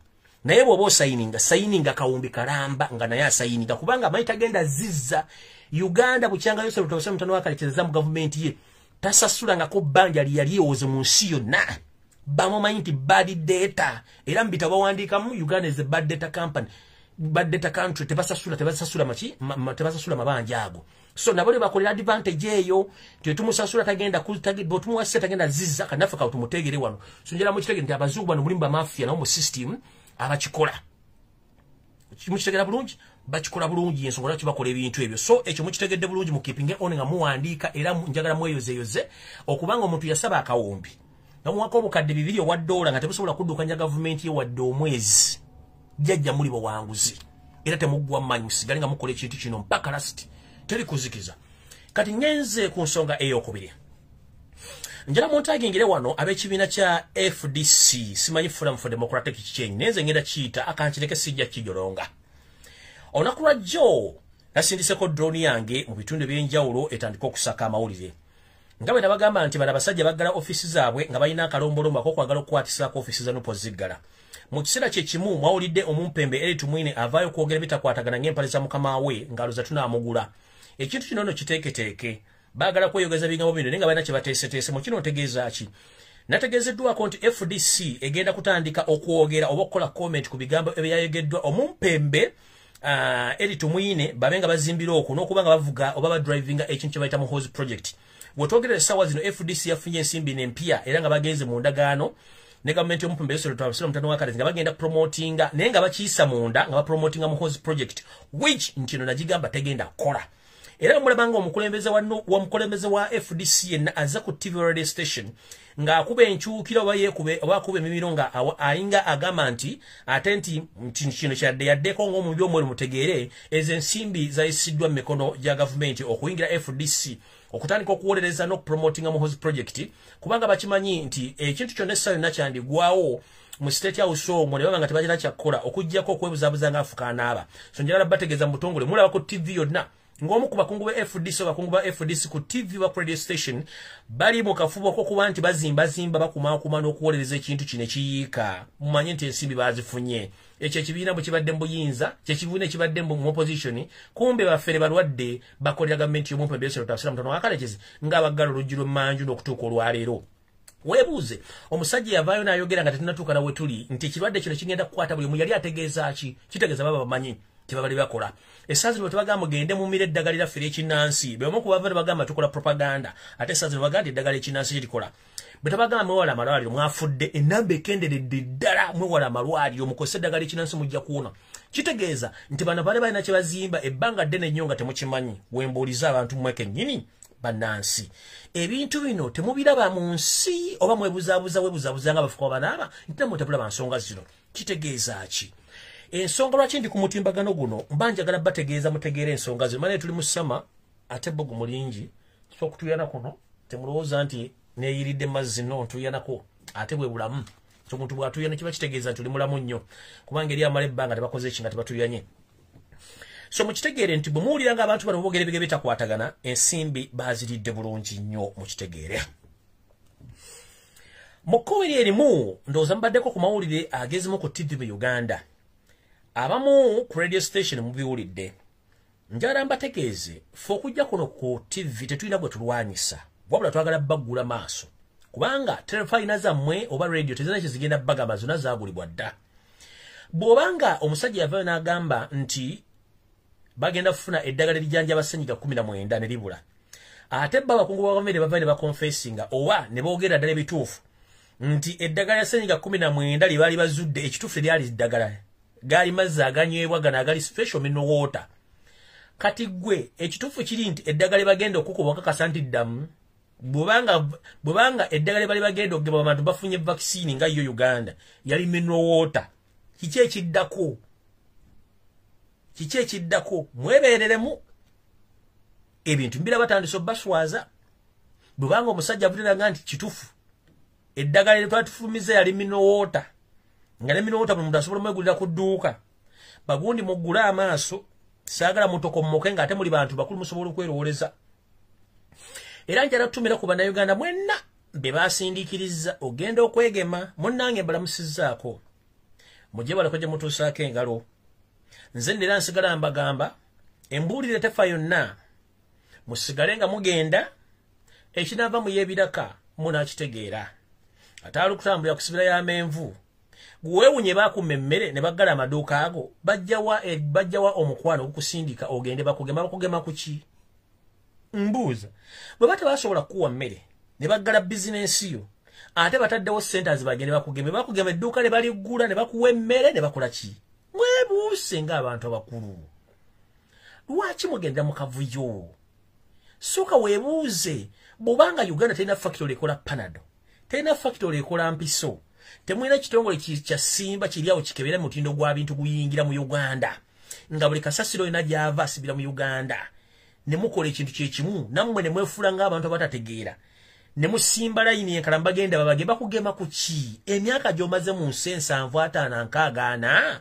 naye bw'oba sayininga kawumbi kalamba nga naye asayininga kubanga amanyi tagenda zizza Uganda bukyanga yose lutawuse mutano wakalekereza mu gavumenti ye tasasulangako bbanja lyaliyowooze mu nsi yonna bamumanyi nti bad data era mbita bawandiikamu Uganda is a bad data company bad data country tebasasula mabanja ago so nabo bakolera advantage eyo tetumusasula tagenda botumuwase tagenda zizza kanaffe kawo tumutegere wano so njala mukitegere nti abazungu bano mulimba mafia nawo mu system abakikola mukitegera bulungi bakikola bulungi ensonga lwaki bakola ebintu ebyo so ekyo mukitegedde bulungi mukipinge one nga muwandiika era njagala mweyozeyoze okubanga omuntu yasaba akawumbi namuwako obukadde 2 owa dola nga tebusobola kuddukanya gavumenti ye wadde omwezi jjajja muli bawanguzi era temuggwa mmanyi musigale nga mukola ekintu kino mpaka last teri kuzikiza kati ngenze ku nsonga eyokubiri njala muntagingire wano ab'ekibiina kya FDC simanyi Forum for Democratic Change nenze ngenda kiyita akankireke sijja kijolonga olunaku lwa jjo nasindiseko drone yange mu bitundu ebyenjawulo etandika okusaka amawulire nga bwe nabagamba nti bano abasajja baggala ofisi zaabwe nga balina akalombolombo akokwagala okukwatisako ofisi za NUP ziggala mu kiseera kye kimu mwawulidde omumpembe Eritu Mwine avaayo okwogera bitakwatagana ng'empale za mukama we ngaloza tunaamugula ekintu kino nno kiteeketeeke baagala kweyogeza bigambo bino naye nga balina kye bateeseteese mu kino ntegeeza ki nategeezeddwako nti FDC egenda kutandika okwogera oba okukola comment ku bigambo ebyayogeddwa omumpembe edit mwine babenga bazimbira oku n'okubanga bavuga oba badrivinga ekintu kye bayita mu hose project wotogera sawa zino FDC yafunye ensimbi n'empya era nga bagenze mu ndagaano ne government y'omupembeso lutwabisira mutano wakale nga bagenda promotinga naye nga bakiisa munda nga bapromotinga mu hose project which ntino najigamba tegenda kola era mulabanga omukulembeze wa FDC yenna aza ku TV radio station nga akuba enkyukira oba yekube oba akuba emimiro nga ayinga agamba nti ate nti kino kyadde yaddeko ng'omubyo omweri mutegeere ezo ensimbi zayisiddwa mu mikono gya gavumenti okuyingira FDC okutandika okuwolereza n'okupromotinga mu hose project kubanga bakimanyi nti ekintu kyonna essaawa yonna kyandigwawo mu state house omwo ne babanga tebagina kyakkola okuggyako okwebuzabuza nga afukaanaaba so njala bategeeza mu butongole mulaba ku TV yonna ng'omu ku bakungu ba FDC abakungu ba FDC ku TV wa radio station bali mu kafubo k'okuba nti bazimbazimba bakumaakuma n'okuwolereza ekintu kino ekiyiika mumanye nti ensimbi bazifunye ekyo ekibiina bwe kibadde mu buyinza kyekibiina ekibadde mu opposition kumbe baffere balwadde bakolera gavumenti y'omupembeso lutwabisira mutano wakalekezi ng'abaggala oluggi lw'emmanju n'okutuuka olwaleero weebuuze omusajja yavaayo n'ayogera nga tetunatuuka nawe tuli nti ekirwadde kino kigenda kukwata buli omu yali ategeeza ki kitegeeza baba bamanyi tebabali bakola essaazi lwe tebagamba mugende mumira eddagala lyaffe ery'ekinnansi be omu ku bava tebagamba tukola propaganda ate essaazi lwe bagamba eddagala ekinnansi kirikola bwe tebagamba mwewala amalwaliro mwafudde enamba ekenderedde ddala mwewala amalwaliro mukozesa eddagala ekinnansi mujja kuwona kitegeeza nti bano bali balina kye bazimba ebbanga ddene nnyo nga temukimanyi wembuuliza abantu mmweke nnyini bannansi ebintu bino temubiraba mu nsi oba weebuzaabuza nga bafuka banaaba nti nammwe tebulaba nsonga zino kitegeeza ki ensonga lwaki ndi ku mutimbagano guno mba njagala bategeeza mutegeera ensonga zino mane tuli mu ssama ate bogo mulingi so okutuyana kuno temulowooza nti neeyiridde mazzi no ntuyanako ate bwe bulamu so omuntu bw'atuyana kiba kitegeeza nti tuli mulamu nnyo kubanga eri amala ebbanga tebakoze eki nga tebatuyanye so mukitegeere nti bwe muwulira nga abantu bano boogera ebigere bitakwatagana ensimbi baziridde bulungi nnyo mukitegeere mu kkobiri erimu ndowooza mubaddeko ku mawulire agezimu ku TV mu Uganda abamu ku radio station mubiwulidde njagala mbategeeze fe okujja kuno ku TV tetulina gwe tulwanyisa wabula twagala baggula maaso kubanga terefayina zammwe oba radio tezina kyezigenda bagamba zonna zaagulibwa dda bw'obanga omusajja yavaayo n'agamba nti bagenda kufuna eddagala erijjanjaba ssenyiga 19 ne libula ate bba abakungu ba gavumenti bavaayo ne bakonfesinga oba ne boogera ddala ebituufu nti eddagala ya ssenyiga 19 libaali bazudde ekituufu teryali ddagala gaali mazzi aganywebwa gano agali special mineral water kati gwe ekituufu kiri nti eddagala bagenda okukuba okakasa nti ddamu bwebanga eddagala bali bagenda okugema abantu bafunye vaccine nga yo Uganda yali mineral water kiki ekiddako mwebeereremu ebintu mbira batandise baswaza bwebanga omusajja avuliranga nti kituufu eddagala lyetwatufumiza yali mineral water nga ne mineral water buli muntu asobola omwegulira ku dduuka bagundi muggule amaaso saagala mutokommoke nga ate muli bantu bakulu musobola okwerowoleza era njala tutumira ku bannayuganda mwenna be basindiikiriza ogenda okwegema munnange mbalamusizzaako mujje baleko gye mutuusaako engalo nze ndera nsigala mbagamba embuulire tefa yonna musigale nga mugenda ekinaava mu y'ebiraka munaakitegeera ate alukutambulira kusibira y'amenvu weewunye baakuma emmere ne baggala amaduuka ago bajjawa omukwano ogukusindika ogende bakugema ku ki mbuuza bwe bate basobola kukuwa mmere ne baggala bizinensi yo ate bataddewo centers bagende bakugema edduuka ne baliggula ne bakuwa emmere ne bakola ki mwebuuse ng'abantu abakulu lwaki mugendera mu kavuyo sooka weebuuze bw'obanga Uganda terina factory ekola panado terina factory ekola mpiso temwina kitongole kya simba kiriawo kikebera mutindo gwa bintu guyingira mu Uganda nga buli kasasiro ina gyava asibira mu Uganda ne mukola ekintu kyekimu nammwe ne mwefula ng'abantu abatategeera ne musimba layini enkalamba bagenda babage bakugema ku ki emyaka gy'omaze mu nsi 7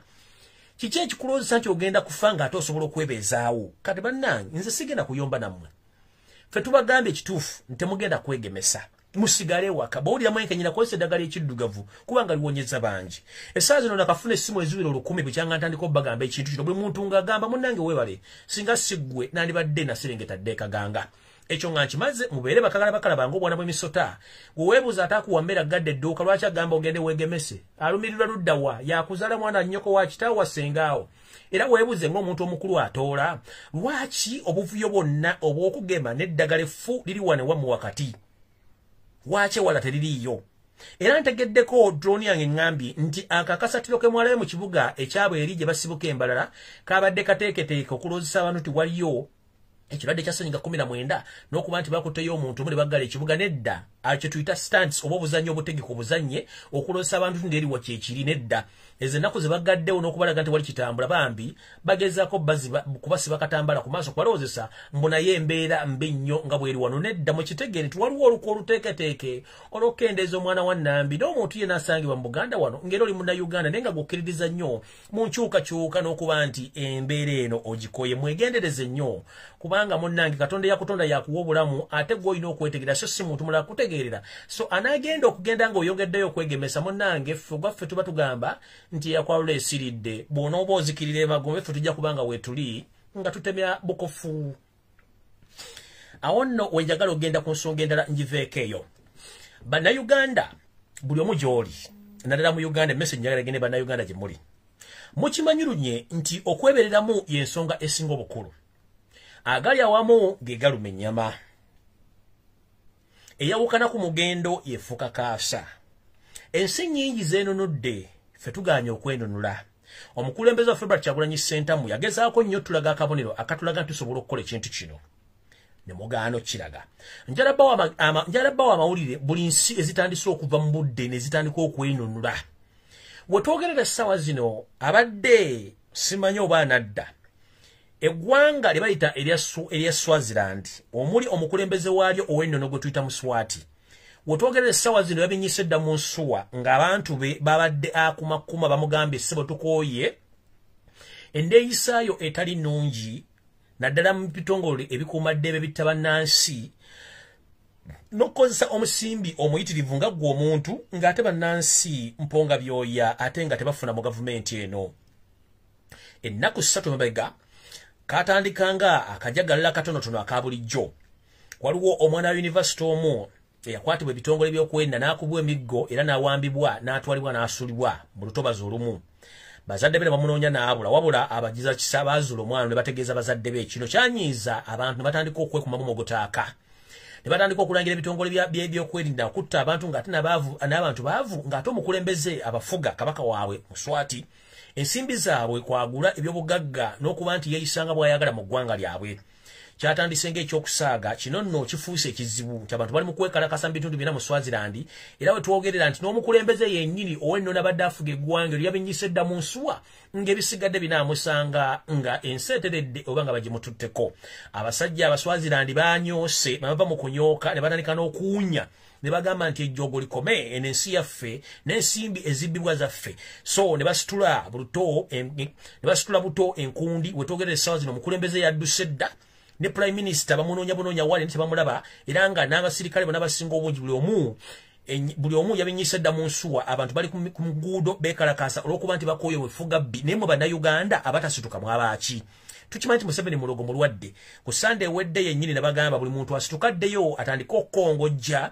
kiki ekikulowooza nti ogenda kufa nga ate osobola okwebeezaawo kati bannange nze sigenda kuyomba nammwe ffe tubagambye ekituufu ntemugenda kwegemesa musigale waka bawuliramu enkenyera kozesa eddagala ekiddugavu kubanga liwonyeza bangi essaawa zino nakafuna essimu ezibiri 10 bukyanga ntandika obbagamba ekintu kino buli muntu ng'agamba munnange weebale singa siggwe nandibadde naserengeta ddeekaganga ekyo nga nkimaze mubeere bakagala bango bwana bw'emisota weebuuza atakuwambera gadde edduuka lwaki agamba ogende weegemese alumirirwa ludda wa yakuzala mwana nnyoko wa kitaawo wasengaawo era weebuuze ng'omuntu omukulu atoola lwaki obuvuyo bwonna obw'okugema n'eddagala effu liri wane wamu wakati lwaki ewala teririiyo era ntegeddeko drone yange ngambye nti akakasatiro ke mwalabe mu kibuga ekyabwe eri gye basibuka embalala kabadde kateeketeeke okulozesa abantu ti waliyo ekirwadde kya ssennyiga 19 n'okuba nti bakuteyo omuntu omuli baggala ekibuga nedda kye tuyita stance oba obuzannyo obutegeka obuzannye okulozesa abantu ndi eri wakyekiri nedda ezo ennaku ze baggaddewo n'okubalaga nti wali kitambula bambi bagezaako kubasiba katambala ku maaso kubalowozesa mbu naye embeera mbi nnyo nga bweri wano nedda mu kitegeere nti waliwo oluku oluteeketeeke olw'okukendeeza omwana wa Nambi n'omuntu yenna asangibwa mu Buganda wano ng'era oli munnayuganda naye nga gukkiririza nnyo mu nkyukakyuka n'okuba nti embeera eno ogikoye mwegendereze nnyo kubanga munnange Katonda yakutonda yakuwa obulamu ate gw'olina okwetegerera so si muntu mulala kutegeerera so anaagenda okugenda ng'oyongeddeyo okwegemesa munnange ffe gwaffe tuba tugamba nti yakwalula esiridde bw'onooba ozikirira emagombe ffe tujja kubanga weetuli nga tutemya bukofu awo nno wenjagala ogenda ku nsonga endala ngiveeko eyo bannayuganda buli omu gy'oli naddala mu Uganda emmese njagala egende bannayuganda gye muli mukimanyirunye nti okwebereramu y'ensonga esinga obukulu agali awamu ge galuma ennyama eyawukana ku mugendo yefuuka kaasa ensi nnyingi zeenunudde ffe tuganye okwenunula omukulembeze wa February Kyagulanyi Ssentamu yagezaako nnyo tulaga akabonero akatulaga nti tusobola okukola ekintu kino ne mugaano kiraga njalabba wa Mawulire buli nsi ezitandise okuva mu budde ne zitandika okwenunula we twogerera essaawa zino abadde simanyi oba anadda eggwanga lye bayita erya Swaziland omuli omukulembeze waalyo ow'ennono gwe tuyita Muswati wotwogerera essaawa zino yabinyise dda mu nsuwa ng'abantu be babadde akumakuma bamugambye ssebo tukooye endeeyisaayo etali nnungi naddala mu bitongole ebikuumaddebe bitta bannansi n'okukozesa omusimbi omuyitirivu nga ggwe omuntu ng'ate bannansi mponga byoya ate nga tebafuna mu gavumenti eno ennaku 3 emabega katandikanga akajagalira katonotono aka bulijjo waliwo omwana wa yunivasite omu eyakwatibwa ebitongole by'okwenda n'akubwa emiggo era n'awambibwa n'atwalibwa n'asuulibwa mu lutobazi olumu bazadde be ne bamunoonya n'abula wabula abagiza kisa baazula omwana ne bategeeza bazadde be kino kyanyiiza abantu ne batandika okwekumamu mogotaaka ne batandika okulangira ebitongole by'okwerinda okutta abantu ng'ate n'abantu baavu ng'ate omukulembeze abafuga kabaka waabwe Muswati ensimbi zaabwe kwagula ebyobugagga n'okuba nti yeeyisanga bw'ayagala mu ggwanga lyabwe kyatandise ng'ekyokusaaga kino nno kifuuse ekizibu nti abantu bali mu kwekalakasa mu bitundu byonna mu Swaziland era we twogerera nti n'omukulembeze yennyini ow'ennono abadde afuga eggwanga eryo yabinyise dda mu nsuwa ng'ebisigadde binaamusanga nga ensi eteredde oba nga bagimututteko abasajja Abaswaziland baanyoose bava mu kunyooka ne batandika n'okuwunya ne bagamba nti ejjoogo likome eno ensi yaffe n'ensimbi ezibbibwa zaffe so ne basitula buto enkundi we twogerera essaawa zino omukulembeze yadduse dda ne prime minister bamunoonya wali nti bamulaba era nga n'abasirikale bonna basinga obungi buli omu yabinyise dda mu nsuwa abantu bali ku muguudo beekalakaasa olw'okuba nti bakooye wefuga bbi naye mwe bannayuganda abatasituka mwabaaki tukimanyi nti Museveni mulogo mulwadde ku Sunday ewedde yennyini ne bagamba buli muntu asitukaddeyo atandike okukongojja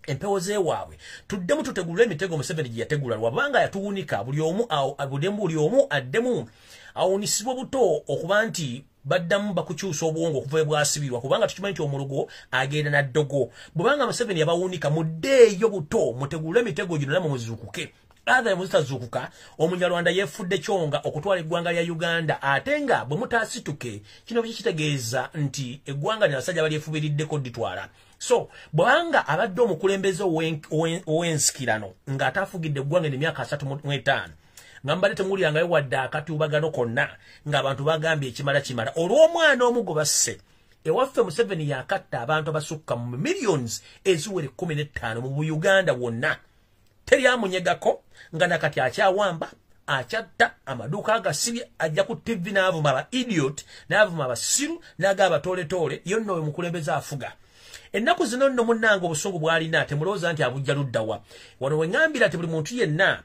empewo zeewaabwe tuddemu tutegulule emitego Museveni gye yategula lwabanga yatuwunika buli omu addemu awunisibwa buto okuba nti baddamu bakukyusa obwongo okuva bwasibirwa kubanga tukimanyi nti omulogo agenda na ddogo bwebanga Museveni yabawunika muddeeyo buto mutegulule emitego gino namwe muzuukuke atha muzitazuukuka omunyarwanda yeefudde kyonga okutwala eggwanga lya Uganda ate nga bwe mutaasituke kino kitegeeza nti eggwanga lino abasajja balyefubiriddeko ditwala so bwanga abadde omukulembeze ow'ensikirano ng'ataafugidde eggwanga emyaka 35 ngambale temulirangayo wadde akatubagano konna ng'abantu bagambye ekimala olw'omwana omu gwe basse Ewaffe Museveni yakatta abantu abasukka mu millions eziwere 15 mu Uganda wonna teryamunyegako nga nakati akyawamba akyatta amaduuka agasibye ajja ku TV n'avuma aba idiot n'avuma abasiru n'agaba abatoletoole yonna oyo mukulembeze afuga ennaku zino nno munnange obusungu bw'alina temulowooza nti abujja luddawa wano we ŋŋambira nti buli muntu yenna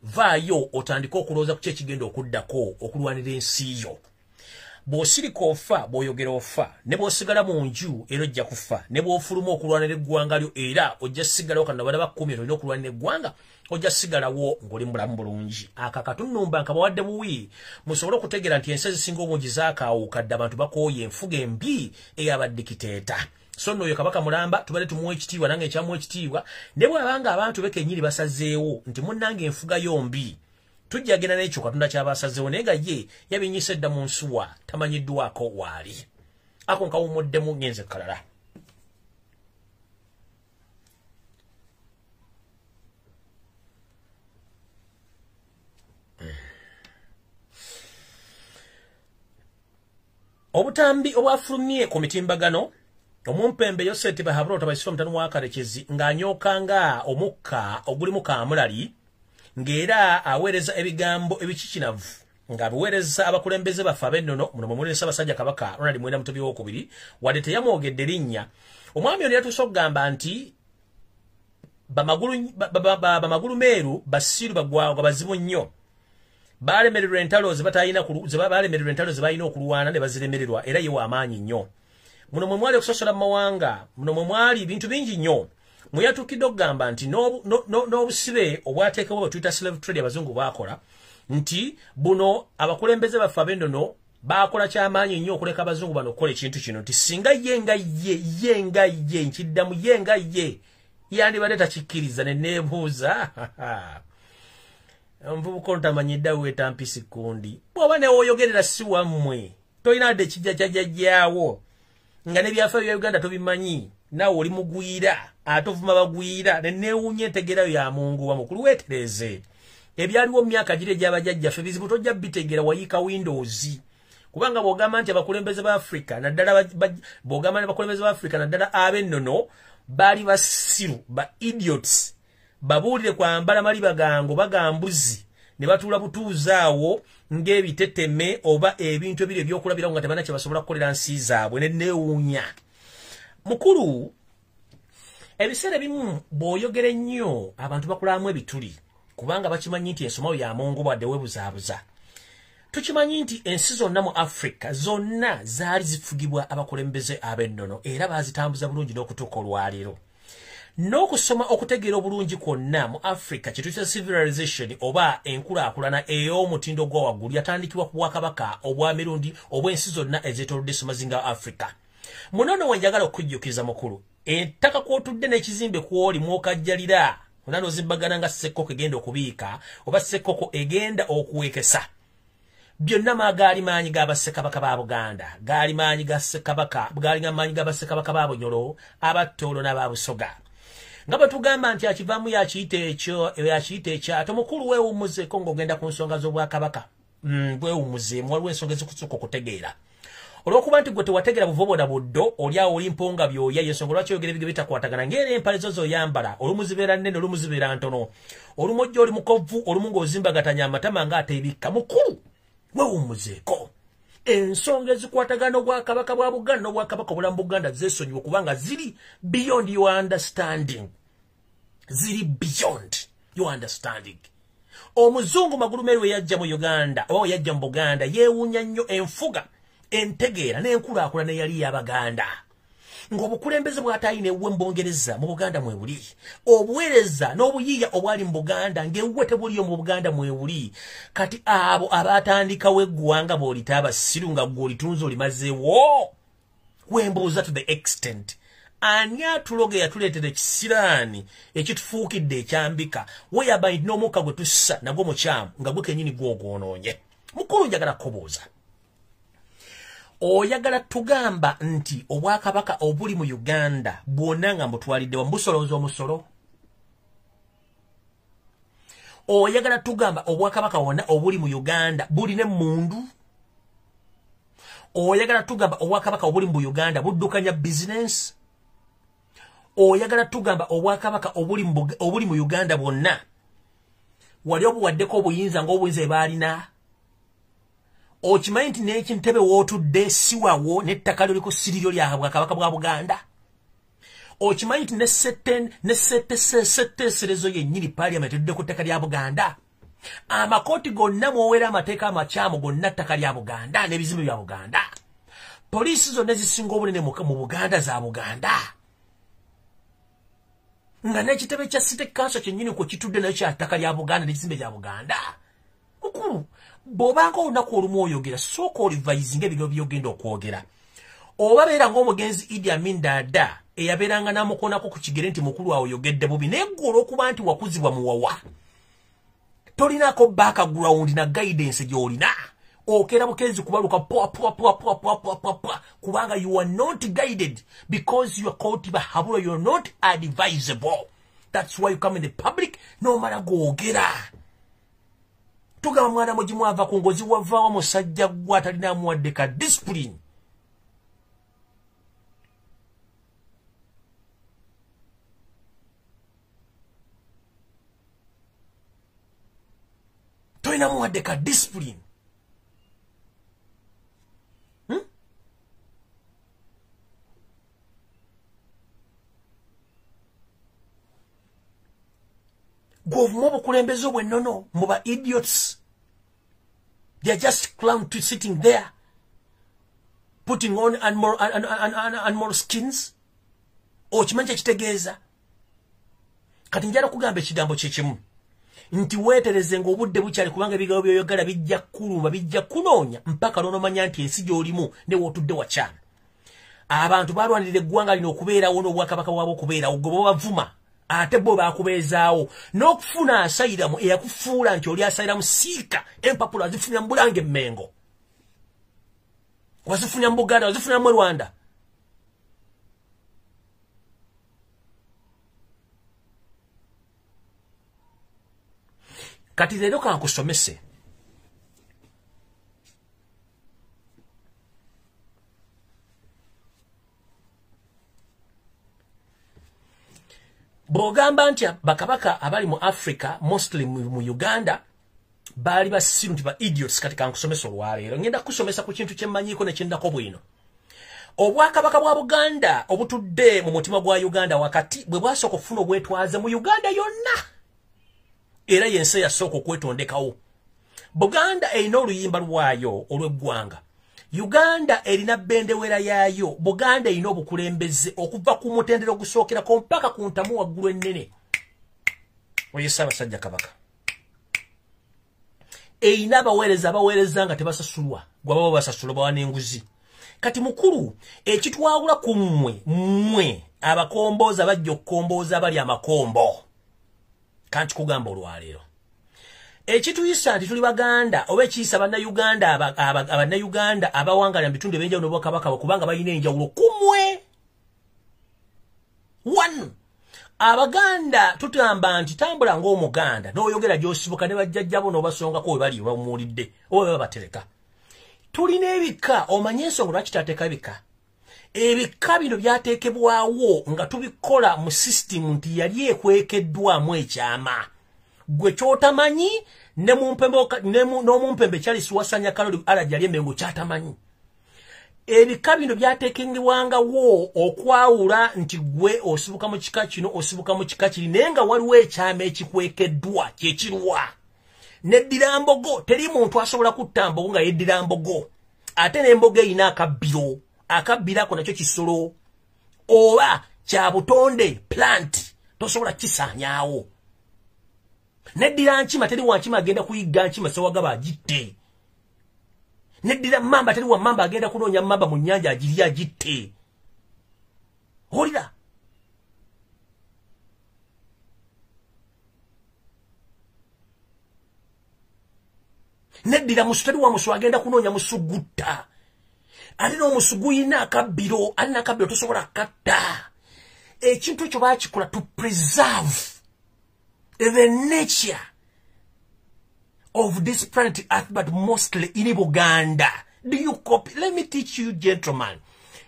vaayo otandika okulowooza ku kye kigenda okuddako okulwanira ensi yo bw'osirika ofa bw'oyogera ofa ne bw'osigala mu nju era ojja kufa ne bw'ofuluma okulwanira eggwanga lyo era ojja sigalawo kana bana bakumi olina okulwanira eggwanga ojja sigalawo ng'oli mulamu bulungi akakatunumba nkabawadde buwi musobole okutegeera nti ensi ezisinga obungi zaakaawukadde abantu bakooye enfuga embi ey'abaddikiteeta so nno oyo kabaka mulamba tubale tumuwa ekitiibwa nange ekyamuwa ekitiibwa ne bw'abanga abantu be kennyini basazeewo nti munnange enfuga yombi tujja genda n'ekyo katonda ky'abasazeewo naye nga ye yabinyisa edda mu nsuwa tamanyiddwako waali ako nkawumuddemu ngenze kalala obutambi obwafulumye ku mitimbagano omumpembe Yoseti bahabulota baisiro mutanu wa karekezi ng'anyookanga omukka ogulimu kaamulali ng'era aweereza ebigambo ebikikinavu ng'abiweereza abakulembeze baffe ab'ennono muno mwe muli Ssaabasajja Kabaka Ronald Muwenda Mutebi II wadde teyamwogedde linnya omwami ono yatuuse okugamba nti bamagulu meeru basiru bagwagwa bazibu nnyo baalemererwa entalo ze balina okulwana ne baziremererwa era ye w'amaanyi nnyo muno mwe mwali okusosola mu mawanga muno mwe mwali ebintu bingi nnyo muyatuukidde okugamba nti n'obusibe obwateekebwa bwe tuyita slave trade abazungu baakola nti buno abakulembeze baffe ab'ennono baakola ky'amaanyi nnyo okuleka abazungu bano okukola ekintu kino nti singa ye nga ye nkiddamu ye nga ye yandibadde takikkiriza ne neebuuza omuvubuka ono tamanyiddawo wetampisi kundi bw'oba newoyogerera si wammwe tolina wadde ekijja kyajjajjaawo nga n'ebyafaayo bya Uganda tobimanyi naawe oli mugwira ate ovuma bagwira ne neewuunya entegerayo ya mungu mukulu weetereze ebyaliwo mu myaka giri egy'abajjajjaffe bizibu tojja bitegeera wayiika windows kubanga bw'ogamba nti abakulembeze ba Africa naddala ab'ennono baali basiru ba idiots babuulire kwambala maliba gango bagambuzi ne batuula butuuzaawo ng'ebiteteme oba ebintu ebiri ebyokulabirawo nga tebalina kye basobola kukolera nsi zaabwe ne neewuunya mukulu ebiseera ebimu bw'oyogera ennyo abantu bakulamu ebituli kubanga bakimanyi nti ensomayo ya mungu bwadde webuzaabuza tukimanyi nti ensi zonna mu Africa zonna zaali zifugibwa abakulembeze ab'ennono era baazitambuza bulungi n'okutuuka olwaleero n'okusoma okutegeera obulungi kwonna mu Africa kye tuyita civilization oba enkulaakulana ey'omutindo gwa waggulu yatandikibwa ku bwakabaka obwa mirundi obw'ensi zonna ezeetoolodde Ssumazinga Africa munono wenjagala okujjukiza mukulu ettaka kw'otudde n'ekizimbe kw'oli mw'okajjalira onano ozimbagana nga ssekkoko egenda okubiika oba ssekkoko egenda okuwekesa byonna gaali maanyi g'abassekabaka ba Buganda gaali maanyi ga Ssekabaka gaali maanyi g'abassekabaka ba Bunyoro abattoolo n'ababusoga nga bwe tugamba nti akivaamu yakiyita ekyo ate mukulu weewummuzeeko ng'ogenda ku nsonga z'obwakabaka bwewummuzeemu waliwo ensonga ezikusuka okutegeera olw'okuba nti gwe tewategeera buvoboda buddo oli awo oli mponga byoya yensonga lwaki oyogera ebigambo bitakwatagana ng'era empale zo z'oyambala olumu zibeera nnene olumu zibeera ntono olumu ojja oli mukovvu olumu ng'ozimbagatanya amatama ng'ateebikka mukulu weewummuzeeko ensonga ezikwatagana obwakabaka bwa Buganda n'obwakabaka obulamu Buganda zeesonyiwa kubanga ziri beyond your understanding ziri beyond your understanding omuzungu magulu meeru we yajja mu Uganda oba we yajja mu Buganda yeewuunya nnyo enfuga entegeera n'enkulaakulana eyali y'Abaganda ng'obukulembeze bw'atayina ewuwe mu Bungereza mu Buganda mwe buli obuweereza n'obuyiiya obwali mu Buganda ng'ewuwe tebuliyo mu Buganda mwe buli kati abo abaatandikawo eggwanga bw'olita abasiru nga gw'olitunze olimazeewo wembuuza to the extent ani atuloge yatuleetera ekisiraani ekitufuukidde ekyambika weyaba nti n'omukka gwe tussa nagwo mukyamu nga gwe kennyini gw'ogwonoonye mukulu njagala kubuuza oyagala tugamba nti obwakabaka obuli mu Uganda bwonna nga mbutwalidde wamusolooza omusolo oyagala tugamba obwakabaka wonna obuli mu Uganda buli n'emmundu oyagala tugamba obwakabaka obuli mu Uganda buddukanya bizinensi oyagala tugamba obwakabaka obuli mu Uganda bwonna wali obuwaddeko obuyinza ng'obuyinza baalina okimanyi nti n'ekintebe wootudde siwawo n'ettaka lyoliko siriryo lya bwakabaka bwa Buganda okimanyi nti n'essetteeserezo yennyini paaliyamenti etudde ku ttaka lya Buganda Amakoti gonna mwowera amateeka amakyamo gonna ttaka lya Buganda n'ebizimbe bya Buganda. Poliisi zonna ezisinga obunene mu Buganda za Buganda. Nga n'ekitebe kya City Council kyennyini kwe kitudde nayo kya ttaka lya Buganda n'ebizimbe bya Buganda. Mukulu, bw'obanga olunaku olumu oyogera, sooka olivayizinga ebigabo by'ogenda okwogera. Oba beera ng'omugenzi Idi Amin Dada eyabeeranga n'amukoonako ku kigere nti mukulu wawe oyogedde bubi, naye ggwe olw'okuba nti wakuzibwa muwawa. Tolinako background na guidance gy'olina. Okera bukenzi kubaluka kubanga you are not guided because you are caught by habula, you are not advisable. That's why you come in the public no matter googera. Tugamba mwana mugimu ava ku ngozi wavaawo musajja gwa talina amuwadde ka discipline. Tolina muwadde ka discipline. Government obukulembeze obwennono muba idiots. They are just clown to sitting there, putting on animal skins. Okimanyi ekitegeeza. Kati njala kugamba ekigambo kyekimu. Nti weetereze ng'obudde bukyali kubanga ebigabo by'oyogala bijja kuluma, bijja kunoonya mpaka n'onomanya nti ensi gy'olimu ne wootudde wakyana. Abantu balwanirira eggwanga lino okubeerawo n'obwakabaka bwabo okubeerawo, gwe bavuma. Ate bo bakubeezaawo n'okufuna asayiramu eyakufuula nti oli asayiramu siika empapula azifunira mu Bulange Mmengo, wazifunira mu Buganda, wazifunira mu Rwanda. Kati leero kankusomese. Bw'ogamba nti bakabaka abali mu Africa, mostly mu Uganda, bali basiru nti ba idiots. Kati kankusomesa olwaleero. Ngenda kusomesa ku kintu kye mmanyiiko ne kyendako bwino. Obwakabaka bwa Buganda obutudde mu mutima gwa Uganda wakati bwe bwasooka okufuna obwetwaze mu Uganda yonna. Era yense yasooka okwetondekawo. Buganda erina oluyimba lwayo olw'eggwanga. Uganda erina bendewera yaayo. Buganda erina obukulembeze okuva ku mutendera ogusookerako mpaka ku ntamu waggulu ennene. Oyo Ssaabasajja Kabaka. Erina abaweereza nga tebasasulwa. Gwe baba basasula bawa n'enguzi. Kati mukulu, ekitwawula ku mmwe abakombooza bajja okukombooza abali amakombo. Kanti kugamba olwaleero. Ekituyisa nti tuli Baganda oba ekiyisa Abannayuganda abawangala mu bitundu ebyenjawulo n'obwakabaka kubanga balina enjawulo kumwe. One, Abaganda tutamba nti tambula ng'Omuganda n'oyogera gy'osibuka ne bajjajjabo n'obasongako we bali bamuwulidde oba babatereka. Tulina ebika, omanye ensonga lwaki tutateeka ebika. Ebika bino byateekebwawo nga tubikola mu system nti yali ekwekeddwamu ekyama. Gwe kyotamanyi n'omumpembe Charles Wasanya Kaloli Alajali Mengo kyatamanyi. Ebika bino byateekebwangawo okwawula nti gwe osibuka mu kika kino osibuka mu kika kiri naye nga waliwo ekyama ekikwekeddwa kyekirwa. Neddira mbogo teri muntu asobola kutta mbogo nga yeddira mbogo. Ate n'embogo erina akabbiro. Akabbiro ako nakyo kisolo oba kya butonde plant tosobola kisaanyaawo. Neddira nkima teri wa nkima agenda kuyigga nkima sewagaba agitte. Neddira mamba teri wa mamba agenda kunoonya mamba mu nnyanja agiri agitte. Olira. Neddira musu teri wa musu agenda kunoonya musugutta. Ate n'omusugu yina akabbiro, alina akabbiro tosobola katta. Ekintu ekyo baakikola to preserve the nature of this planet Earth, but mostly in Uganda. Do you copy? Let me teach you, gentlemen.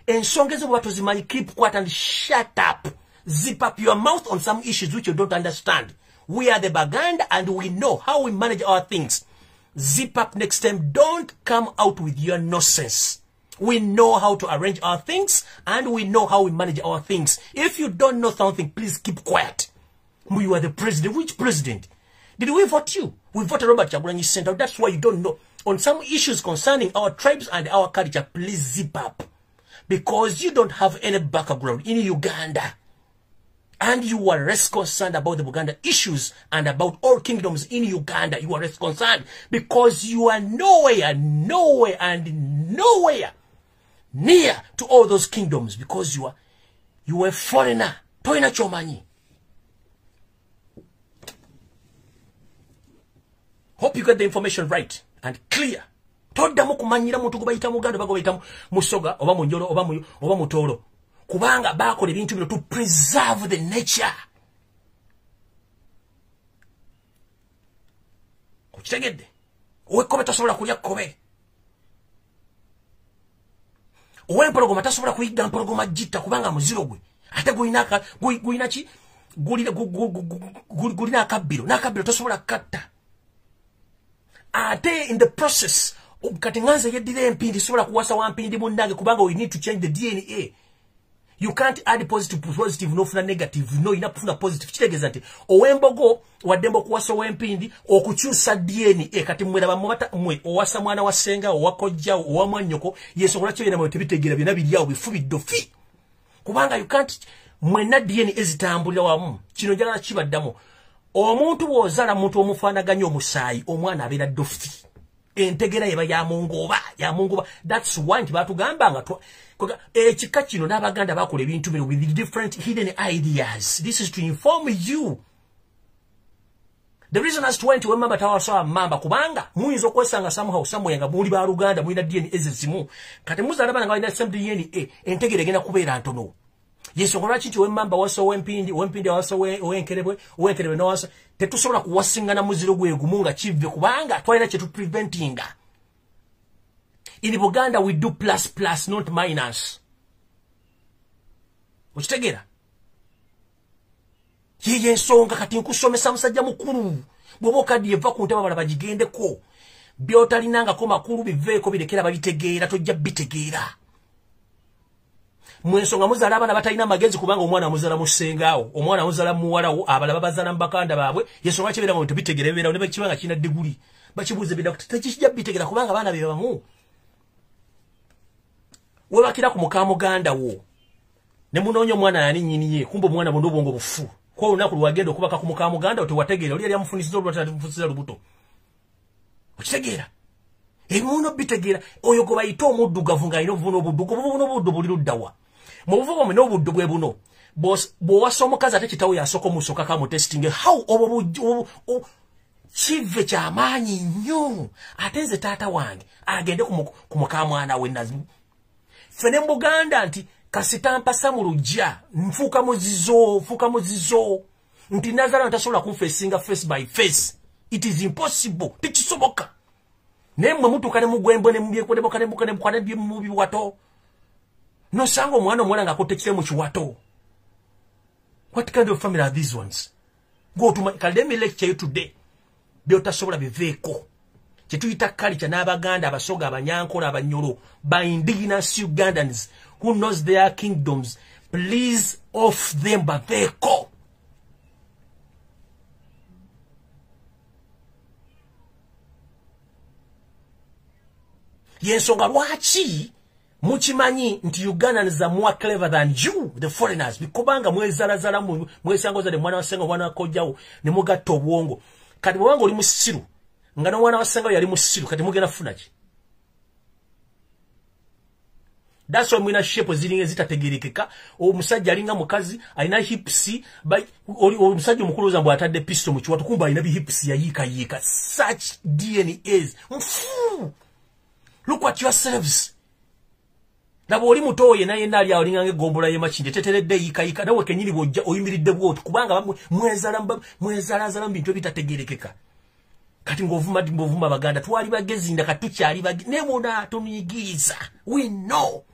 Ensonga ezo bwe tozimanyi, keep quiet and shut up. Zip up your mouth on some issues which you don't understand. We are the Baganda and we know how we manage our things. Zip up next time. Don't come out with your nonsense. We know how to arrange our things and we know how we manage our things. If you don't know something, please keep quiet. You are the president. Which president? Did we vote you? We voted Robert Kyagulanyi Center. That's why you don't know. On some issues concerning our tribes and our culture, please zip up. Because you don't have any background in Uganda. And you are less concerned about the Buganda issues and about all kingdoms in Uganda. You are less concerned because you are nowhere near to all those kingdoms because you are a foreigner. Toina chomanyi. Hope you get the information right and clear. Toddamu kumanyira muntu kubayita Muganda bagobayita Musoga oba Munjolo oba Mutoro. Kubanga bakola ebintu bino to preserve the nature. Kukitegedde. Owekobe tasobola kulya kobe. Owempologoma tasobola kuyiga mpologoma jitta kubanga muziro gwe. Ate gulina ki? Gulina akabbiro. N'akabbiro tasobola katta. Ate in the process, kati nganze yeddira empindi sobola kuwasa wampindi munnange kubanga we need to change the DNA. You can't add positive to positive, no funa negative, no inapufuna positive. Kitegeeza nti owembogo wadembo kuwasa owempindi okukyusa DNA kati mwera bamata mwe owasa mwana wa senga owakojja owamwanyoko yesobola kyo yena mwe tebitegeera byonna biriawo bifu biddofi kubanga you can't mwena DNA ezitambulira wamu kino njagala kibaddamu omuntu bw'ozala muntu omufaanaganya omusaayi omwana abeera ddofi entegera yeba ya mungoba that's why nti batugambanga ekika kino n'Abaganda bakola ebintu bino with different hidden ideas. This is to inform you. The reason as to why nti wemamba tawasawa mamba kubanga muyinza okwesanga somewhere nga muli ba Luganda mulina DNA ezizimu kati muzala bana nga balina same DNA entegera egenda kubeera ntono. Yeso lwaki nti wemamba wasa wempindi wasa owenkerebwe n'owasa tetusobola kuwasingana muziro gwegumu nga kivve kubanga twalina kye tupreventinga. In Uganda we do plus, not minus. Ukitegera? Yeye nsonga kati nkusomesa musajja mukulu. Bwoba okaddiye va ku ntebe abalala bagigendeko. Byotalinangako makulu biveeko birekera babitegeera tojja bitegeera. Mwensonga muzala abana batalina magezi kubanga omwana muzala musengaawo. Omwana muzala muwalawo abalala bazala mbakanda baabwe. Yensonga kibeera ngo tubitegeera bibeera ne bakibanga kina diguli. Bakibuuze bidda tekijja bitegeera kubanga abaana be bamu. Webakira ku mukamuganda wo ne munonyo mwana yani nyiniye kumbe mwana bondo bongo bufu kwa olunaku lwagenda okubaka ku mukamuganda otewategeera oli yali amufunisiza olwatamufunisiza lubuto okitegeera ebimuno bitegeera oyo go bayita omuddugavu nga ino vuno obuddu buli luddawa mu buvugo mu n'obuddu bwe buno bw'owasa omukazi ate kitawo yasoko musoka ka mu testing how obo kive kyamaanyi nnyo ate nze taata wange agende ku mukamwana we nazimu fene Buganda nti kasitampa samulujja nfuka muzizo nti nazala ntasobola kunfesinga face by face. It is impossible. Tikisoboka. Nemwe mutuka ne mugwembo ne mubyekodebokane mubi wato. No sango mwana nga kotekire mu kiwato. What kind of family are these ones? Go to my academy lecture you today. Byotasobola biveeko. Kituyita culture n'Abaganda abasoga abanyankola abanyolo by indigenous Ugandans who knows their kingdoms. Please off them baveeko. Yensonga lwaki mukimanyi nti Ugandans are more clever than you, the foreigners, bikobanga mwezalazala mwesangoza ne mwana wasenga mwana kojjawo ne mugatta obwongo. Kati bwanga oli musiru nga no mwana wasenga yali musiru kati mugenda funa ki? That's why mwina shape zilinge zitategerekeka. Omusajja alinga mukazi alina hips omusajja omukuluza mbwa atadde pistol mu kiwato kumba alina bi hips yayika. Such DNAs. Look at yourselves. Nabo oli mutoye naye nali alinga ngegombola ye machinde teteredde yika nawe kenyini bojja oyimiridde bwoti kubanga mwezalazala bintu bitategerekeka. Kati ngovuma Baganda twali bagezi nda katukyali ne muna tumiyigiriza. We know.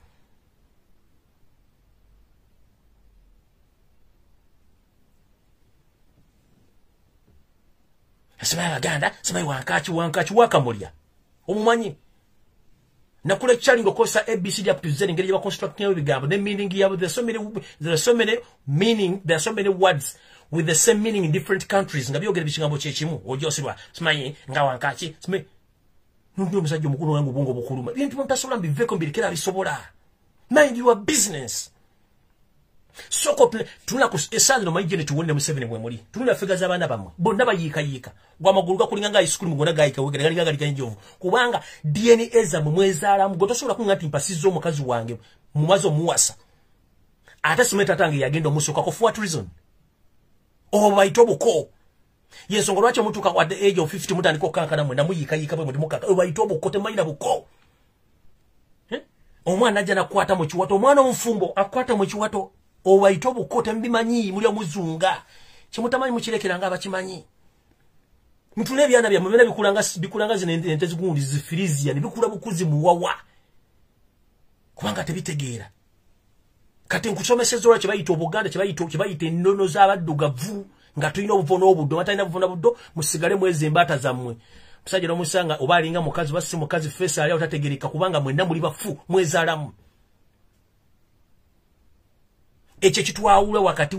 Asema Baganda, sema wankachi wakamulya. Omumanyi. Nakule chalingo kosa ABCD up to Z ngeri ba construct nyo bigambo. The meaning there are so many meaning, there are so many words with the same meaning in different countries nga byogera bikigambo kyekimu ojosirwa simanyi nga wankaki simanyi ndio msajja mukulu wangu bongo bukuluma bintu mtasobola mbiveko mbirikira bisobola mind your business soko tuna ku esali no mayije ne tuwonne mu 7 bwe muri tuna figure za bana bamwe bonna bayika gwa magulu ga kulinga nga iskulu mugona gayika wegera gali njovu kubanga DNA za mumwezala mugotosobola kungati mpasizo omukazi wange mumazo muwasa ate simeta tangi yagendo musoka ko for what reason obaitobuko yensongo lwacho mutuka at the age of 50 mutandiko kankana mwe namuyika bwe mukaka obaitobuko temayina buko omwana ajja nakwata mu kiwato omwana omufumbo akwata mu kiwato obaitobuko tembimanyi mulya muzunga kimutamanyi mukirekera nga abakimanyi mutule byana bya mubena bikulanga zine ente zigundi zifilizia ne bikula bukuzi muwawa kubanga tebitegeera kati nkusomeseza olwa kibayita obuganda kibayita ennono z'abaddugavu nga tulina obuvono obuddo matalina buvono buddo musigale mwezi embata zammwe musajja n'omusanga oba alinga mukazi basi mukazi fesa ali otategereka kubanga mwenna muli bafu mwezaalamu ekyo kitwawula wakati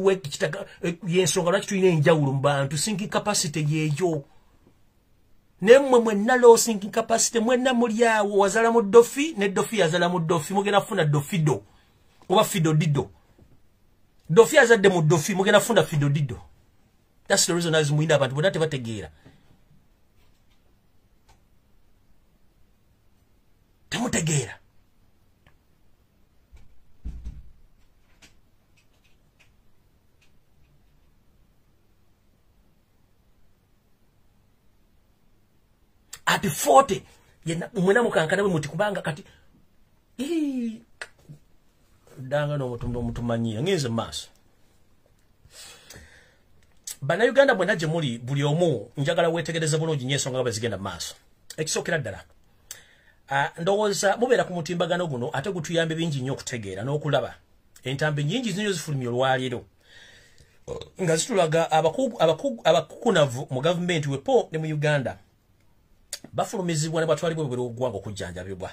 yensonga lwaki tulina enjawulo mu bantu sinking capacity yeeyo nemmwe mwenna low sinking capacity mwenna muli awo wazala mu ddofi ne ddofi yazala mu ddofi mugenda funa ddofido oba fido dido dofi azadde mu dofi mugenda funda fido dido. That's the reason as muina abantu bonna tebategeera temutegeera at 40 yena mwena mukankana bwe muti kubanga kati danga no mutumanyi ngeze maso bana Uganda bwena je muri buli omu njagala wetegereza bulungi nyesonga bazigenda maso ekisokera ddala ndowooza mubeera ku mutimbagano guno ate gutuyambe bingi nnyo okutegeera n'okulaba entambe nyingi zinyo zifulumya olwaleero nga zitulaga abakukunavu mu gavumenti wepo ne mu Uganda bafulumizibwa ne batwalibwa bwe ogwanga okujjanjabibwa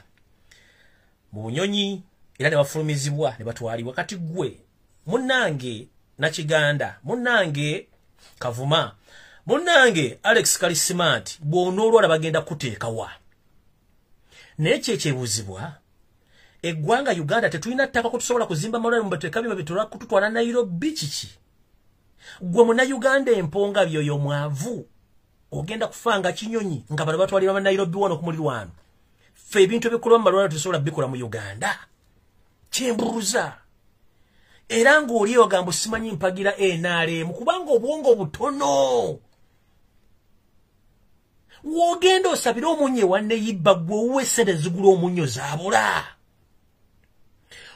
mu bunyonyi era ne bafulumizibwa ne batwalibwa kati gwe munnange Nakiganda munnange Kavuma munnange Alex Kalisimati bw'onoolwala bagenda kuteekawa nekyekyebuuzibwa eggwanga Uganda tetulina ttaka ko tusobola kuzimba amalwaliro mu bateeka bima bitula kututwala Nairobi kiki gwe muna Uganda emponga byoyo mwavu ogenda kufanga kinyonyi nga bano batwalira Nairobi wano ku mulirwano fe ebintu ebikolwa mu malwaliro tusobola bikola mu Uganda kyembuuza era ng'oli ogambo simanyi mpagira NRM kubanga obwongo butono wogenda osabira omunye wanne yibba gwe uwe sente zigula omunyo zaabula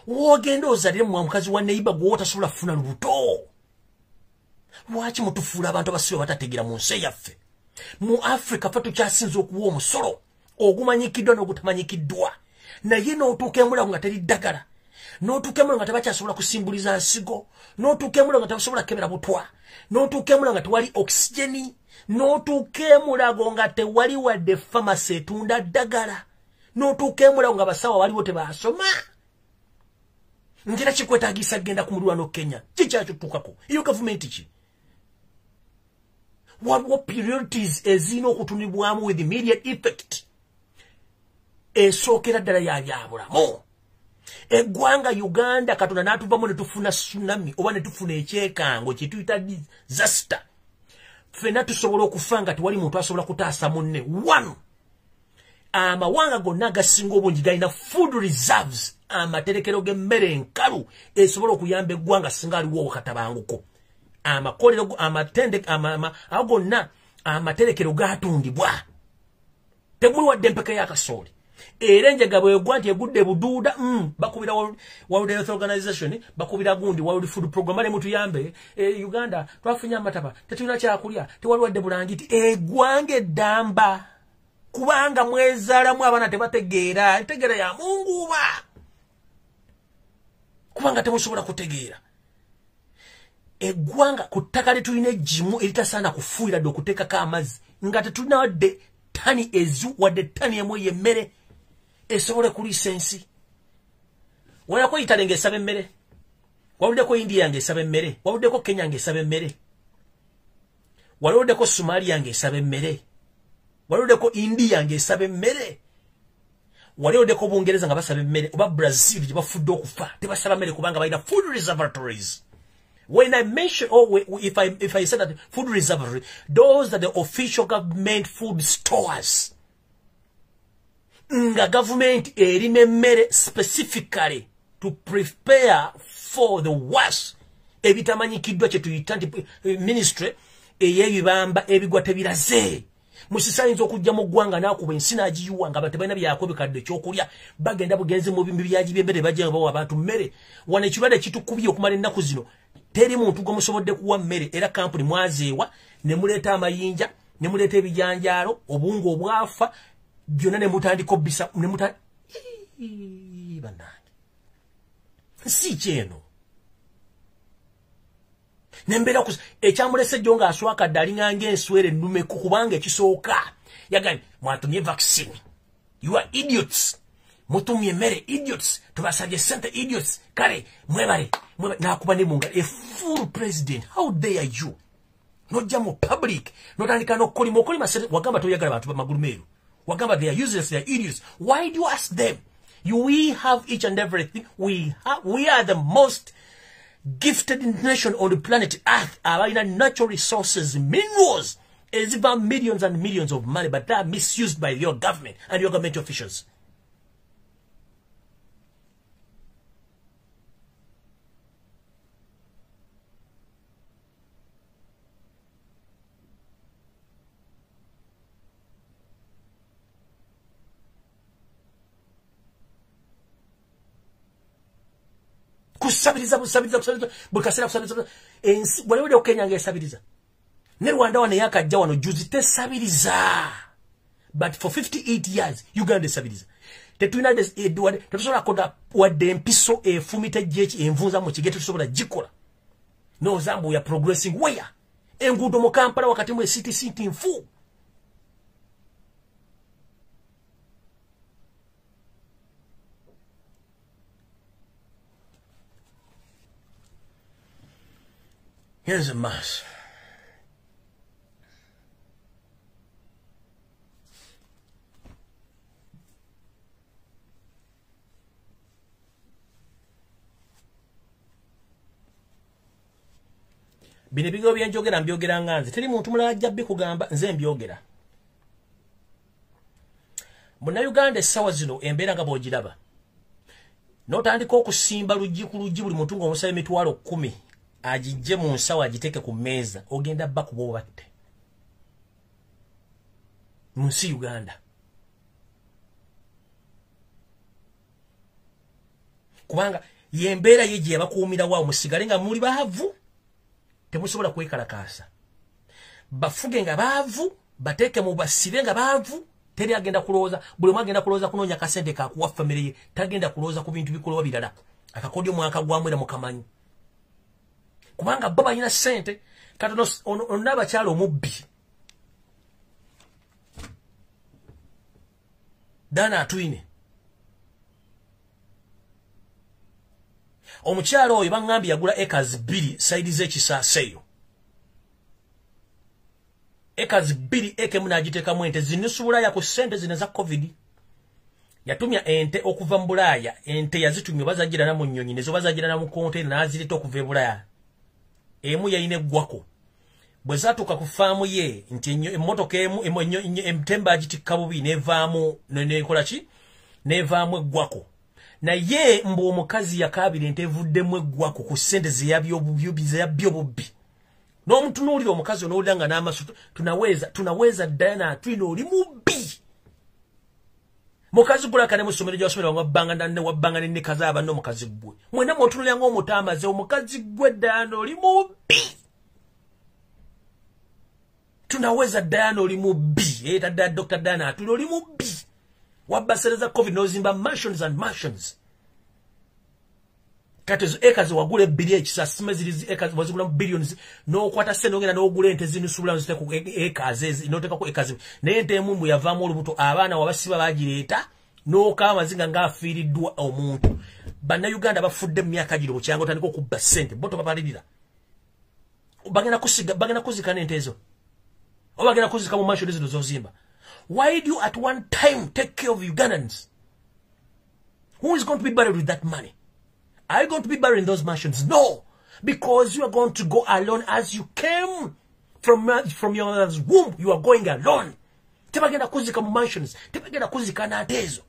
wogenda ozalire mu mukazi wanne yibba gwe otasobola kufuna lubuto lwaki mutufuula abantu abasibe batategeera mu nsi yaffe mu Africa fa tukyasinza okuwa omusolo ogumanyikiddwa n'ogutamanyikiddwa naye n'otuuka emulago nga teri ddagala n'otuuka emulago nga tebakyasobola kusimbuliza nsigo n'otuuka emulago nga tebasobola kukebera butwa n'otuuka emulago nga tewali oxygeni n'otuuka emulago nga tewali wadde famasi etunda ddagala n'otuuka emulago nga basawo waliwo tebasoma ngera kikwetaagisa genda ku mulirwano Kenya kikyakituukako iyo gavumenti ki waliwo priorities ezina okutunibwamu with immediate effect esookera ddala yabyabulamu eggwanga Uganda Katonda n'atuvamu ne tufuna tsunami oba ne tufuna ekyekango kye tuyita disaster ffenna tusobola okufa nga tewali muntu asobola kutaasa munne one amawanga gonna agasinga obungi galina food reserves amaterekero g'emmere enkalu esobola okuyamba eggwanga singa aliwo okatabanguko amakolero amatende ago gonna amaterekero gatundibwa temuli wadde empeka y'akasooli era enjaga bwegwa nti egudde buduuda bakubira World Health Organization bakubira gundi World Food Program ale mutuyambe Uganda twafunye amataba tetulina kyakulya tewali wadde bulangiti eggwanga eddamba kubanga mwezaalamu abaana tebategeera entegeera ya munguba kubanga temusobola kutegeera eggwanga ku ttaka litulina eggimu eritasaana kufuuyira dde okuteekako amazzi nga tetulina wadde tani ezu wadde tani emu y'emmere esobole kuliisa ensi wayako Italy ng'esaba emmere wabuddeko India ng'esaba emmere wabuddeko Kenya ng'esaba emmere Walodeko Somalia ngesaba emmere. Walodeko India ngesaba emmere. Walodeko Bungereza nga basaba emmere oba Brazil gye bafudde okufa tebasaba mmere kubanga balina food reservatories. When I mention, if I said that food reservatory, those are the official government food stores. Nga government erime mmere specifically to prepare for the worst. Ebitamanyikiddwa kye tuyita nti ministry ey'ebibamba ebigwa tebiraze. Musisayinza okujja mu ggwanga n'akuba ensi n'agiyiwa nga tebalina byako bikadde ekyokulya bagenda bugenzi mu byaji by'emmere bajja bawa abantu mmere. Wano ekirwadde kitukubye okumala ennaku zino. Teri muntu gwe musobodde kuwa mmere era kampuni mwazeewa ne muleeta amayinja ne muleeta ebijanjaalo obungo obwafa byonna ne mutandika obbisa ne bannange si kyeno nembera ekyamulese jjo nga aswakadde alinganga enswere ennume kubanga ekisooka yagambye mwatumye vaccine. You are idiots. Mutumye mmere idiots. Tubasabye sente idiots. Kale mwebale nakuba ne munga a full president. How dare you? Nojja mu public notandika n'okolima wagamba toyagala bantu bamagulumeeru wagamba they are useless, they are idiots. Why do you ask them? We have each and everything. We are the most gifted nation on the planet Earth. Our natural resources, minerals, is about millions and millions of money, but they are misused by your government and your government officials. Kusabiriza bukasera kusabiriza ensi wale okenya ngesabiriza ne Rwanda wane yakajja wano juzi tesabiriza but for 58 years Uganda esabiriza tetuna tetusobola koda wadde empiso efumita jechi envunza mu kigete tusobola gikola no zambu ya progressing where engudo mu Kampala wakati mu city nfu. Here's a mess. Bine bigo byenjogera mbyogera nganze teri muntu mulala ajja bikugamba nze mbyogera. Muna Uganda sawa zino embeera nga bwogiraba. Notandika okusimba luggi ku luggi buli muntu ng'omusaba emitwalo 10 ajije mu nsawo agiteke ku mmeeza ogenda bba kubobatte mu nsi Uganda kubanga yembeera yeje yabakuumira wa musigale nga muli baavu temusobola kwekalakaasa bafuge nga baavu bateeke mu basibe nga baavu teri agenda kulooza buli omu agenda kulooza kunoonya kasente kakuwa famire ye tagenda kulooza ku bintu bikolwa birala akakodyo mwaka gwamwera mukamanyi kubanga baba ina sente katono onaba kyalo mubbi dana atwine omukyalo oyo bangambi yagula acres 2 side z'ekisaaseyo acres 2 eke munagiteka mu ente zinusubula ya ku sente zina za covid yatumya ente okuva mu Bulaaya ente yazitumye bazagira na mu nnyonyi nezo bazagira na mu container nazireta okuva Bulaaya emu yayine gwako bwe zatuka ku faamu ye nti emmotoka emu emtemba agitikka bubi nevaamu nekola ki nevaamu eggwako naye mbu omukazi yakabira ente evuddemu eggwako ku ssente zeyabyo bubbi n'omutunuulira omukazi onowulira nga n'amasu tunaweza Diana twina oli mubbi mukazi gulaka ne mu ssomero gy'abasomera wabbanga ne nekaza abanno omukazi gwe mwena mwotunulira ng'omutamaze omukazi gwe Diana oli mubbi tunaweza Diana oli mubbi etadda Dr. Diana tuli oli mubbi wabbasereza covid n'ozimba mansions and mansions kati ezo ekazi wagula ebbiri ekisasima ziri ekazi wazigula billions n'okwata ssente ogenda n'ogula ente zinusubula nziteeka ku ekazi n'oteekako ekazi naye ente emumbu yavaamu olubuto abaana wabasiba bagireeta n'okaaba amazinga ng'afiiriddwa omuntu bannayuganda bafudde mu myaka gino bukyanga otandika okubba ssente bo tobapalirira bagenda kuzika n'ente ezo Oba bagenda kuzika mu mansion zino zozimba. Why do you at one time take care of Ugandans? Who is going to be buried with that money? Are you going to be buried in those mansions? No. Because you are going to go alone as you came from your mother's womb. You are going alone. Tebagenda kuzika mu mansions. Tebagenda kuzika na atezo.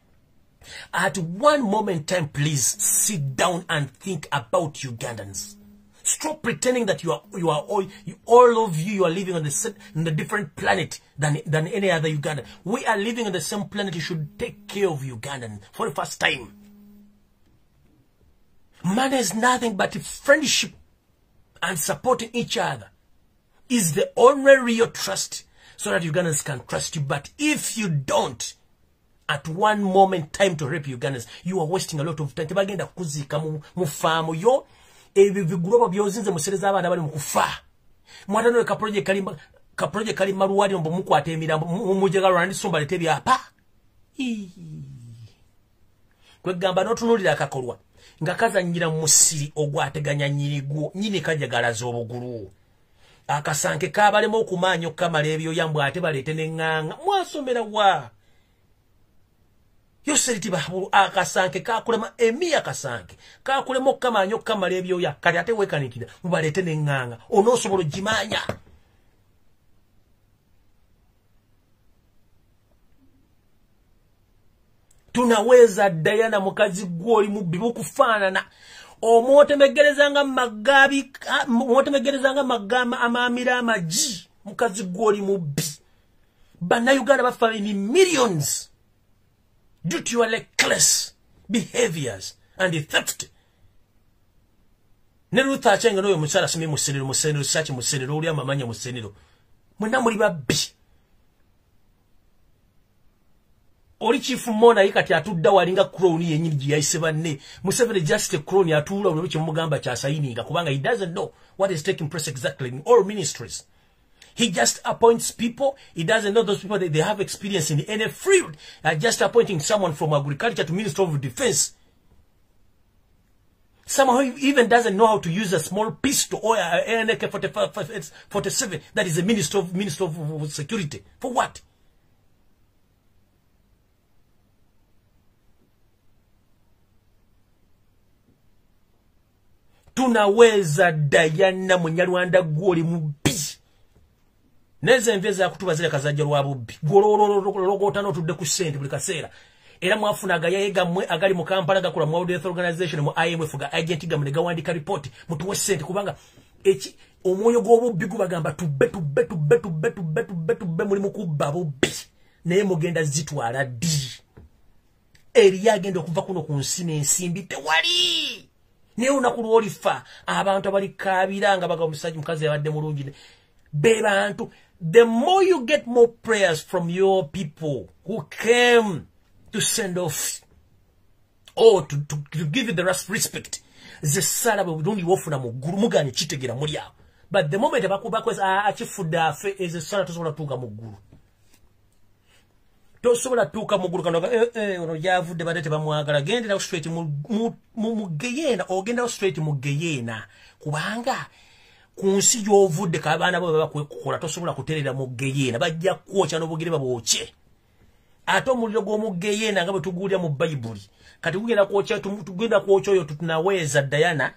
At one moment in time, please sit down and think about Ugandans. Stop pretending that you are all of you are living on the different planet than any other Ugandan. We are living on the same planet. You should take care of Ugandans for the first time. Money is nothing but friendship and supporting each other is the only real trust so that Ugandans can trust you. But if you don't, at one moment time to rape Ugandans, you are wasting a lot of time. Tebagenda kuzika mu farm yo. Ebi vigruba byozinze musereza abana bali mukufa. Mwatano ka project kali maruwadi mbo mukwate emirambo mujega rwandi somba letebi apa. Kwe gamba notunulira akakolwa. Ngakaza nyira musiri ogwateganya nyirigwo nyine kajagala zobuguru. Akasanke kabalemo okumanyo kamala ebyo yambwa ate balete nenganga. Mwasomera wa. Yoseriti bahabulu akasanke kakulema emi akasanke kakulemo kamanyo kamala ebyo ya kati ate wekanikira mubalete nenganga onosobola jimanya. Tunaweza Diana mukazi gwoli mubibu kufanana omwotemegerezanga magama amamira amaji mukazi gwoli mubi bana Uganda bafa in millions due to your reckless behaviors and the theft. Neruta achenga noyo musala simi musenero sachi musenero uli amamanya musenero mwena muri babbi. Oli chief mona yikati atudda walinga crown yenyingi yaise banne Museveni just a crown atula ulicho mugamba cha sayininga kubanga he doesn't know what is taking place exactly in all ministries. He just appoints people. He doesn't know those people that they have experience in any field. Just appointing someone from agriculture to Minister of Defense. Someone who even doesn't know how to use a small pistol or an AK-47. That is a Minister of Security. For what? Tunaweza Diana Munyarwanda gwoli mubi. Neze enveza ya kutuba zile kazajja lwabubbi. Gologotano tudde ku sente buli kaseera. Era mwafunaga yayega mwe agali mu Kampala gakula mu World Health Organization mu IMF ga agent gamne gawandika report mutuwe sente kubanga eki omwoyo gw'obubbi gubagamba tubbe muri mukubba bubbi. Naye mugenda zitwala di. Eri yagenda okuva kuno ku nsi n'ensimbi tewali. Naye olunaku lw'olifa abantu abali kaabiranga baga omusajja mukazi yabadde mulungi bebantu. The more you get more prayers from your people who came to send off or to give you the respect, the salary we don't offer na muguru mugani chitegera muri aho. But the moment abakweza achifuda fe is the salary tosobola tuka muguru. Tosobola tuka muguru kanoga ono yavudde badete bamwagala gendera straight mu geyena ogenda straight mu geyena kubanga kunsi yovudde kabana bo bakwekukola tosobola kuterera mu geyena bajja kwocha n'obugire babwoche ato muliro gwo geyena nga betugulya mu Bible kati kugenda kwocha tugenda kwocha oyo tunaweza Diana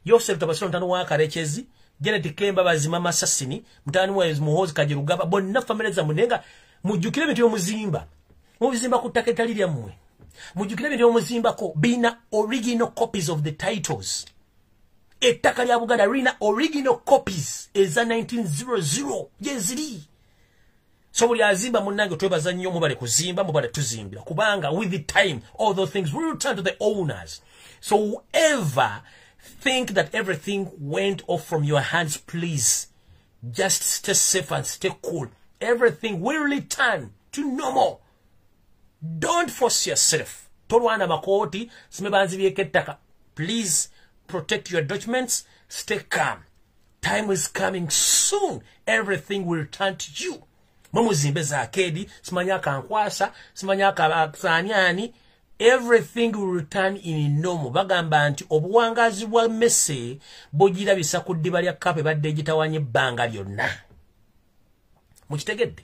Yosef tabasiro ntano wa Karekezi Janet Kemba bazima Masasini mutani wa Muhozi Kajirugaba bonna family za munenga mujukire bintu muzimba muzimba kutaketali lya mmwe mujukire bintu muzimba ko bina original copies of the titles. Ettaka lya Buganda rina original copies eza 1900 jeziri. So buli azimba munange twebaza nnyo mubale kuzimba mubale tuzimbira kubanga with the time all those things will return to the owners. So whoever think that everything went off from your hands, please just stay safe and stay cool. Everything will return to normal. Don't force yourself. Tolwana makoti simebanzi byekettaka. Please protect your documents. Stay calm. Time is coming soon. Everything will return to you. Mamuzimbe za akedi, simanyaka nkwasa, simanyaka aksanyani. Everything will return in normal. Bagamba nti obuwangazi bwa Messe bogira bisa kuddiba lya kape badde gitawanye banga lyonna. mukitegedde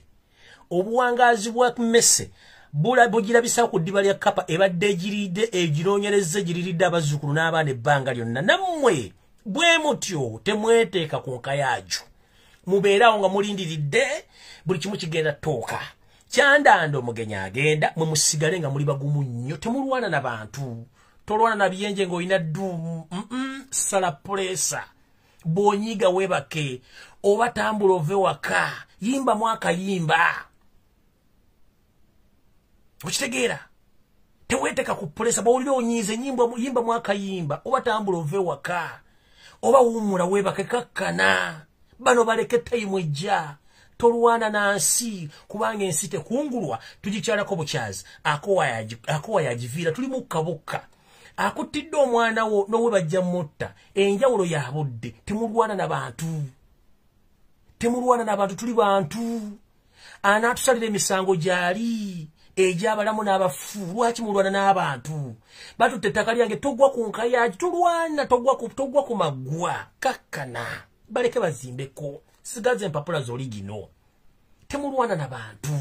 obuwangazi bwa mmese bugirabisa ku ddiba lya kapa ebadde egiridde egiroonyerezza egiriridde abazzukulu n'abaana ebbanga lyonna nammwe bwe mutyo temweteeka ku nkayaju mubeerawo nga mulindiridde buli kimu kigenda tooka kyandanda omugenyi agenda mwe musigale nga muli bagumu nnyo temulwana n'abantu tolwana na byenje ng'olina dduumu sala pulesa bw'onyiga weebake oba tambula ove waka yimba mwakayimba okitegeera teweeteka ku pulesa bw'olira onyiize yimba mwakayimba oba tambula ove waka oba wuumula weebake kakkana bano baleke tayimu ejja tolwana nansi kubanga ensi tekungulwa tugikyalako bukyazi akowa yagiviira tuli mukkabukka akuttidde omwana wo nowe bajja mutta enjawulo ya budde temulwana n'abantu tuli bantu anaatusalira emisango gyali egy'abalamu n'abafu lwaki mulwana n'abantu batutte ettaka lyange togwa ku nkayagi tulwana togwa ku maggwa kakkana baleke bazimbeko sigaze empapula z'oli gino temulwana n'abantu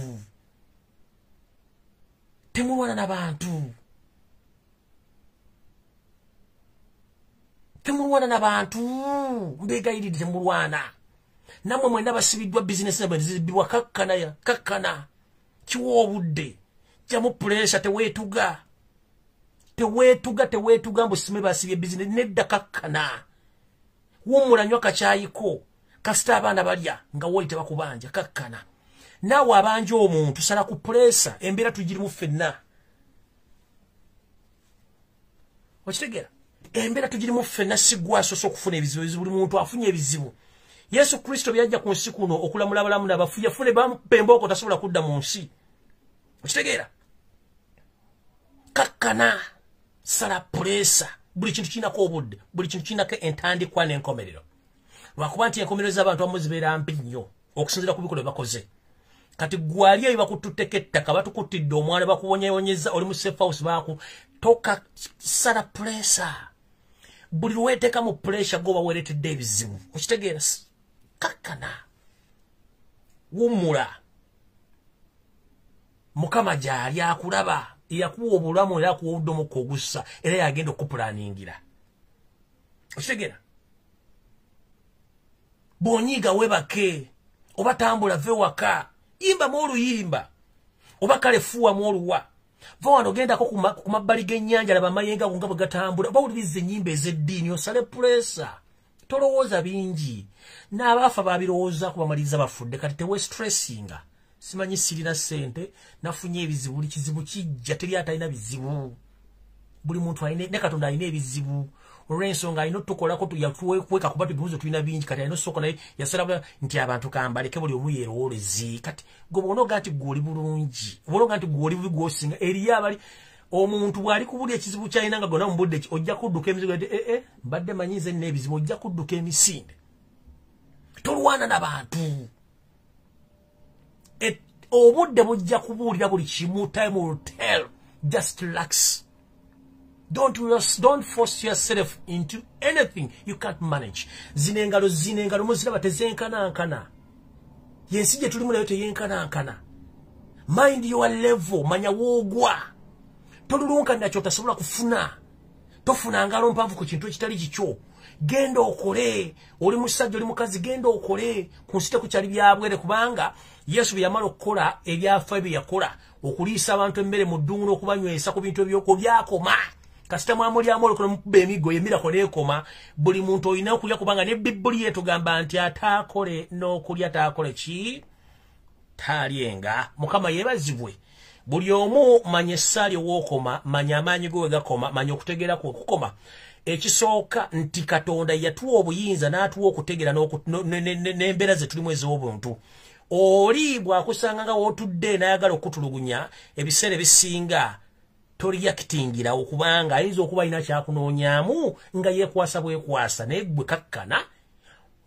mbegayiridde temulwana namwe mwena basibiddwa bizinesi nabwe zibibwa kakkana kiwa obudde jamu pulesa teweetuga mbusime basibye bizinesi nedda kakkana wummula nnyo kakyayiko kasita abaana balya nga woli tebakubanja kakkana naawe abanja omuntu sala ku pulesa embeera tugirimu ffenna okitegeera embeera tugirimu ffenna sigwasosa okufuna ebizibu buli muntu afunye ebizibu yesu kristo byajja ku nsi kuno okulamula abalamu n'abafu yafune bampembaoko tasobola kudda mu nsi okitegeera kakkana sala pulesa buli kintu kirinako obudde buli kintu kirinako entandikwa n'enkomerero lwakuba nti enkomerero z'abantu abamu zibeera mpi nnyo okusinziira ku bikolwa bakoze kati gwali eyo bakututteko ettaka batukuttidde omwana bakubonyezza oli mu safe house toka sala pulesa buli lweteeka mu pulesa goba weeretedde ebizibu okitegeera kakkana wummula mukama gyali akulaba yakuwa obulamu era akuwa obudde omukka ogussa era yagenda okupulaningira okitegeera bw'onyiiga weebake oba tambula ve waka yimba mw'oluyimba oba kale fuuwamu oluwa va wano gendako ku mabbali g'ennyanja laba amayengo ago nga bwe gatambula oba wuliriza ennyimba ez'eddiini osale pulesa tolowooza bingi n'abaafa babirowoozaako bamaliriza bafudde kati tewe stressinga simanyi sirina ssente nafunye ebizibu buli kizibu kijja teri atalina bizibu buli muntu ne katonda alina ebizibu olw'ensonga alina otukolako yatuweka kuba tubibuuzo tulina bingi kati alina osooka naye yasala nti abantu kambaleke buli omu yeerowolezi kati gwe bwonoga nti gwoli bulungi obonoga nti gwoli bubi gwosinga eriyo abali omuntu bw'ali kubulya ekizibu kyalina nga gonna mu budde ki ojja kudduka emizigo mbadde manyize nina ebizibu ojja kudduka emisinde tolwana n'abantu obudde bujja kubuulira buli kimu time will tell just relax don't force yourself into anything you can't manage zinengalo muziraba tezenkanankana yensi gye tulimu nayo teyenkanankana mind your level manya woogwa tolulunkanira kyotasobola kufuna tofuna ngalo mpanvu ku kintu ekitali kikyo genda okole oli musajja oli mukazi genda okole ku nsi tekukyali byabwere kubanga yesu bwe yamala okukola ebyafa bye yakola okuliisa abantu emmere mu ddungu n'okubanywesa ku bintu ebyoko byakoma kasita mwamulyamu olukolo mukuba emigo yemirako n'ekoma buli muntu olina okulya kubanga ne Bibbuli etugamba nti ataakole n'okulya taakole ki taalyenga mukama yeebazibwe buli omu manya essaali owookoma manya amaanyi go we gakoma manya okutegeera ku okukoma ekisooka nti katonda yatuwa obuyinza n'atuwa okutegeera n'embeera ze tulimu ez'obuntu oli bw'akusanga nga wootudde n'ayagala okutulugunya ebiseera ebisinga toliyakitingira okubanga ayinza okuba alina kyakunoonyaamu nga yeekwasa bwekwasa naye gwe kakkana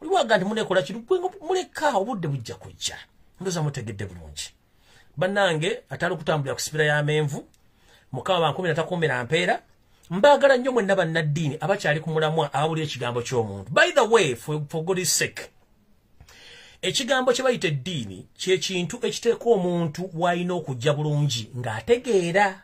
oliwaga nti muneekola kintu muleka obudde bujja kujja ndoza mutegedde bulungi bannange atali okutambulira ku sipira y'amenvu mukama bankumi natakumbira mpeera mbaagala nnyo mwenna bannaddiini abakyali ku mulamwa abawulira ekigambo ky'omuntu by the way for God's sake ekigambo kye bayita eddiini kye kintu ekiteeka omuntu w'alina okujja bulungi ng'ategeera.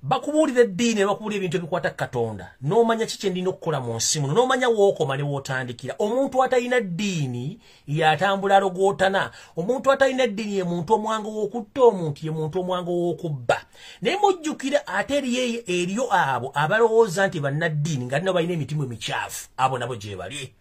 Bakubuulira eddiini ne bakubuulira ebintu ebikwata Katonda n'omanya kiki endina okukola mu nsi muno n'omanya wookoma ne wootandikira. Omuntu atalina ddiini y'atambula alogootana. Omuntu atalina ddiini ye muntu omwangu w'okutta omuntu, ye muntu omwangu w'okubba. Naye mujjukira ate eriyo abo abalowooza nti bannaddiini nga nno balina emitima emikyafu. Abo nabo gye bali.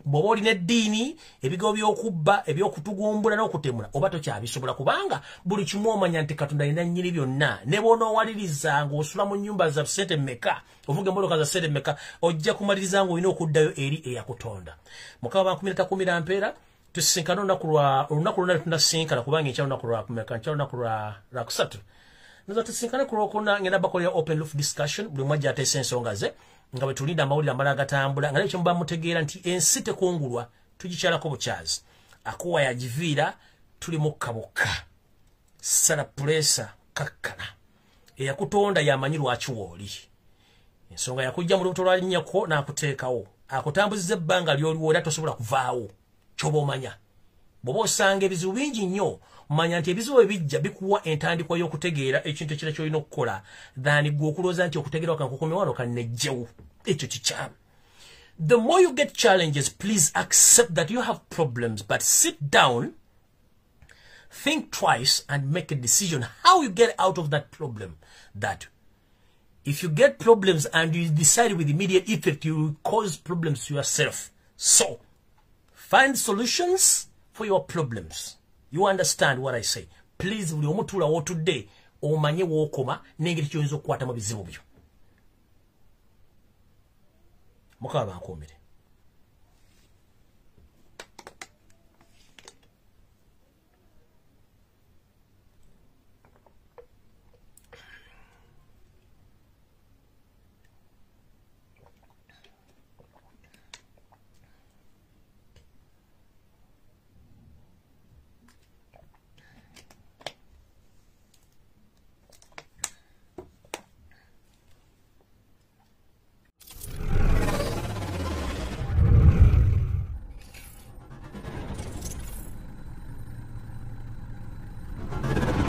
Bw'oba olina eddiini ebigo by'okubba ebyokutugumbula n'okutemula oba tokyabisobola kubanga buli kimu omanya nti Katonda alina nnyini byonna. Ne bw'onoowaliriza ng'osula mu nnyumba za ssente mmeka ovuga emmotoka za ssente mmeka ojja kumaliriza ng'olina okuddayo eri eyakutonda. Mukama bankumira takumira mpeera tusisinkana olunaku lwonna tunasinkana kubanga enkya lunaku lwa kumeka nkya lunaku lwa kusatu. Nza tusinkane ku Lwokuna ngenda bakolera open roof discussion buli mwajja ateesa ensonga ze nga bwe tulinda amawulire amala agatambula nga nekyo muba mutegeera nti ensi tekungulwa tugikyalako bukyazi. Akuwa yagiviira tuli mukka bukka. Sala pulesa kakkana. Eyakutonda yamanyi lwaki wooli. Ensonga yakujja mu lubuto lwa linnyako n'akuteekawo. Akutambuziza ebbanga ly'oliwo era tosobola kuvaawo. Ky'oba omanya. Bw'oba osanga ebizibu bingi nnyo manya nti ebizibu ebijja bikuwa entandikwa y'okutegeera ekintu ekirala ky'olina okukola than gwe okulooza nti okutegeera kankukume wano kannejjewo. Ekyo kikyamu. The more you get challenges, please accept that you have problems, but sit down, think twice, and make a decision how you get out of that problem. That if you get problems and you decide with immediate effect, you will cause problems to yourself. So, find solutions for your problems. You understand what I say? Please, buli omutuula w'otudde omanye w'okoma n'engeri ky'oyinza okukwatamu bizibu byo. Mukama bankuumire.